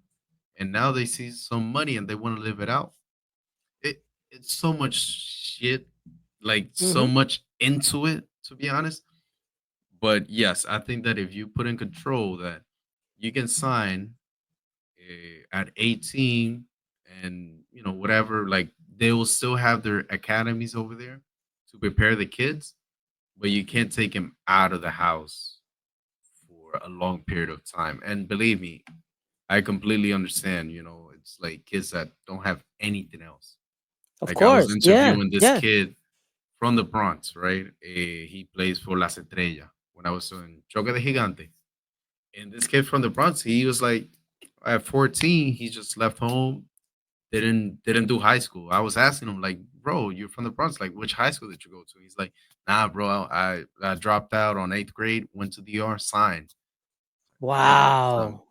and now they see some money and they want to live it out. It's so much shit, like so
Hmm.
much into it, to be honest. But yes, I think that if you put in control that you can sign at 18 and whatever, like they will still have their academies over there to prepare the kids. but you can't take him out of the house for a long period of time. And believe me, I completely understand. It's like kids that don't have anything else.
Of
Like I was
course. Yeah.
interviewing this
Yeah.
kid from the Bronx, right? He plays for Las Estrellas when I was in Choque de Gigante. And this kid from the Bronx, he was like at 14, he just left home, didn't do high school. I was asking him, like, bro, you're from the Bronx, like which high school did you go to? He's like, nah, bro, I dropped out on 8th grade, went to DR, signed. Man,
Wow.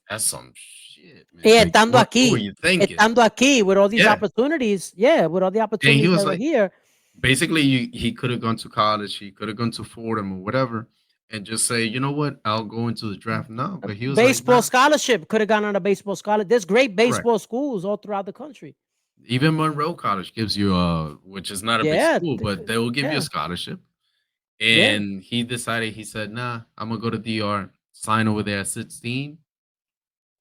that's some shit, man.
Yeah,
Like what were you thinking?
estando aquí with all these
Yeah.
opportunities. Yeah, with all the
And he
opportunities
was
that are
like,
here.
basically he could have gone to college, he could have gone to Fordham or whatever, and just say, you know what, I'll go into the draft now. But he was like,
Baseball
nah.
scholarship could have gone on a baseball scholarship. There's great
Correct.
baseball schools all throughout the country.
Even Monroe College gives you which is not a big
Yeah,
school, but they will give you a
yeah,
scholarship.
yeah.
And he decided, he said, nah, I'm gonna go to DR, sign over there at 16.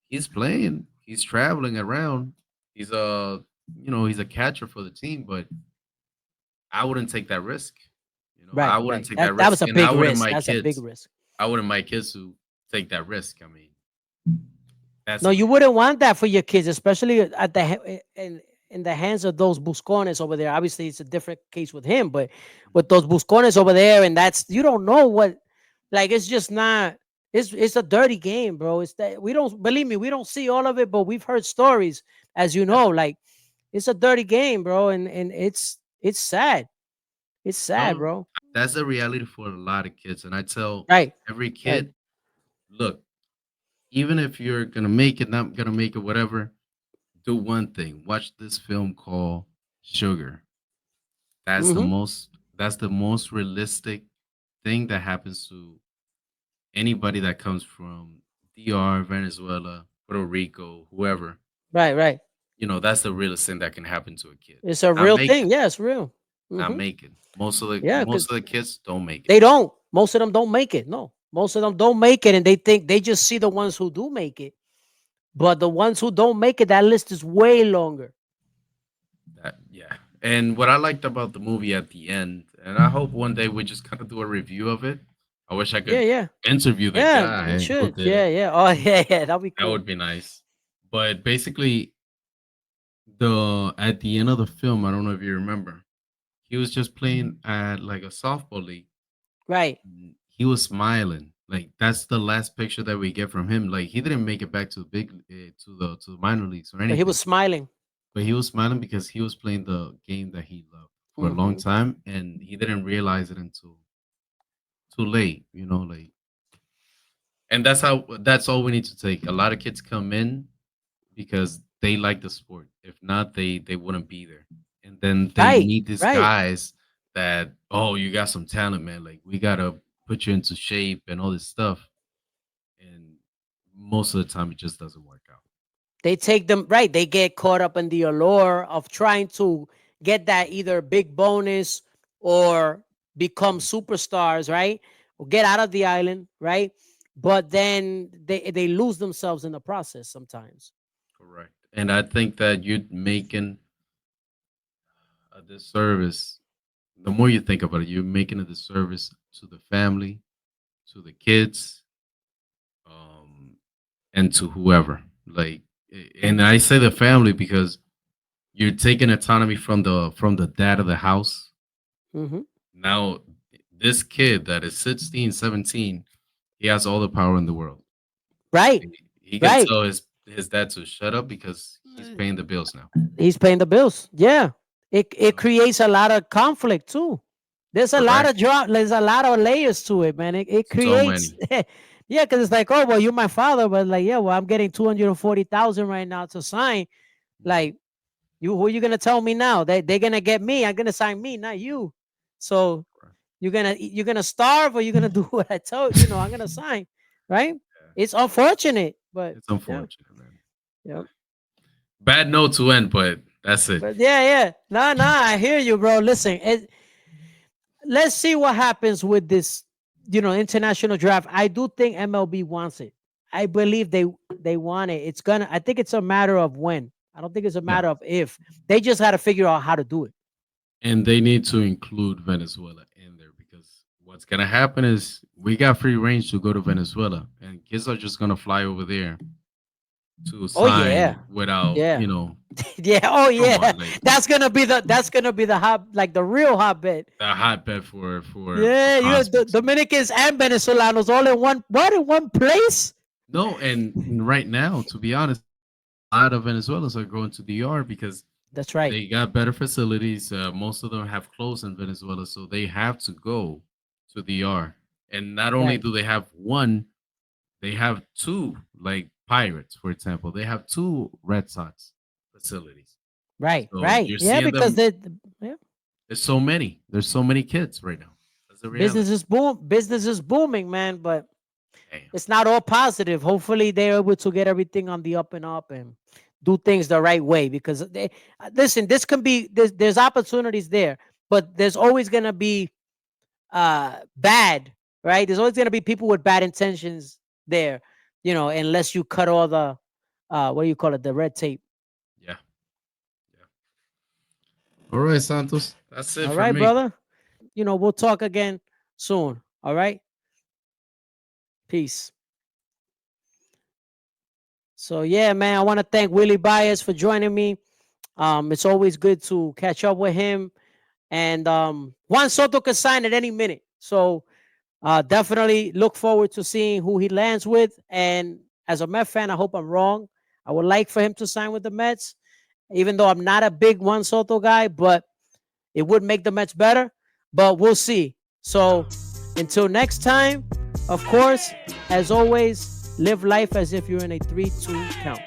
He's playing, he's traveling around. He's he's a catcher for the team, but I wouldn't take that risk. I
Right,
wouldn't
right.
take that
That was
risk,
a
and I
big
wouldn't
risk.
my
That's a big
kids.
risk.
I wouldn't my kids to take that risk. I mean, that's
No,
a
you
risk.
wouldn't want that for your kids, especially at in the hands of those buscones over there. Obviously, it's a different case with him, but with those buscones over there, and that's you don't know what, like it's just not. It's a dirty game, bro. It's that we don't believe me. We don't see all of it, but we've heard stories, as you
Yeah.
know. Like it's a dirty game, bro, and it's sad. It's sad,
No,
bro.
that's the reality for a lot of kids, and I tell
Right,
every
right.
kid, look, even if you're gonna make it, not gonna make it, whatever, do one thing: watch this film called Sugar. That's the
Mm-hmm.
most. That's the most realistic thing that happens to anybody that comes from DR, Venezuela, Puerto Rico, whoever.
Right, right.
That's the realest thing that can happen to a kid.
It's a
Not
real
make
thing.
it,
Yeah, it's real.
not
Mm-hmm.
make it. Most of the
Yeah,
most
because
of the kids don't make it.
they don't. Most of them don't make it. No, most of them don't make it, and they think they just see the ones who do make it. But the ones who don't make it, that list is way longer.
Yeah. And what I liked about the movie at the end, and I hope one day we just kind of do a review of it. I wish I
Yeah,
could
yeah,
interview the
yeah. We
guy who
should.
did
Yeah,
it.
yeah. Oh, yeah, yeah. That'd be
That
cool.
would be nice. But basically, the at the end of the film, I don't know if you remember, he was just playing at like a softball league.
Right.
He was smiling. Like that's the last picture that we get from him. Like he didn't make it back to the big to the minor leagues or
But he was
anything.
smiling.
But he was smiling because he was playing the game that he loved for a long
Hmm.
time, and he didn't realize it until too late. Like, and that's all we need to take. A lot of kids come in because they like the sport. If not, they wouldn't be there. And then they
Right.
meet these
Right.
guys that, oh, you got some talent, man. Like we gotta put you into shape and all this stuff. And most of the time, it just doesn't work out.
They take them right. They get caught up in the allure of trying to get that either big bonus or become superstars, right? Or get out of the island, right? But then they lose themselves in the process sometimes.
Correct. And I think that you're making a disservice. The more you think about it, you're making a disservice to the family, to the kids, um, and to whoever. Like, and I say the family because you're taking autonomy from the dad of the house.
Hmm.
Now, this kid that is 16, 17, he has all the power in the world.
Right,
He can
right.
tell his dad to shut up because he's paying the bills now.
He's paying the bills. Yeah,
You
it
know,
creates a lot of conflict too. There's a lot
correct.
of drop. There's a lot of layers to it, man. It
So
creates,
many.
yeah, because it's like, oh well, you're my father, but like, yeah, well, I'm getting 240,000 right now to sign.
Mhm.
Like, you, who you gonna tell me now? They're gonna get me. I'm gonna sign me, not you. So
Correct.
you're gonna starve or you're gonna do what I told you. Know, I'm gonna sign, right?
Yeah.
It's unfortunate, but
It's
yeah,
unfortunate, man.
yeah.
Bad note to end, but that's it.
But yeah, yeah. Nah, nah. I hear you, bro. Listen, let's see what happens with this, international draft. I do think MLB wants it. I believe they want it. It's gonna. I think it's a matter of when. I don't think it's a
Yeah.
matter of if. They just got to figure out how to do it.
And they need to include Venezuela in What's gonna happen is we got free range to go to Venezuela, and kids are just gonna fly over there to
Oh yeah,
sign without,
yeah, yeah. Oh
come
yeah.
on, like
That's gonna be the hot, like the real hotbed.
a hotbed for
Yeah, you got
cosmos.
Dominicans and Venezolanos all in one place.
No, and right now, to be honest, a lot of Venezuelans are going to DR because
That's right.
they got better facilities. Most of them have closed in Venezuela, so they have to go to DR. And not only
Right.
do they have one, they have two, like Pirates, for example. They have two Red Sox facilities.
Right.
So
Right.
you're
Yeah,
seeing
because
them.
yeah,
There's so many. There's so many kids right now. That's the reality.
business is booming, man. But
Damn.
it's not all positive. Hopefully, they're able to get everything on the up and up and do things the right way. Because listen, this can be there's opportunities there, but there's always gonna be bad, right? There's always gonna be people with bad intentions there, unless you cut all the what do you call it, the red tape.
Yeah. Yeah. All right, Santos. That's it
All
for
right,
me.
brother. We'll talk again soon. All right. Peace. So yeah, man, I want to thank Willy Baez for joining me. It's always good to catch up with him. And Juan Soto could sign at any minute. So definitely look forward to seeing who he lands with. And as a Met fan, I hope I'm wrong. I would like for him to sign with the Mets, even though I'm not a big Juan Soto guy, but it would make the Mets better. But we'll see. So until next time, of course, as always, live life as if you're in a 3-2 count.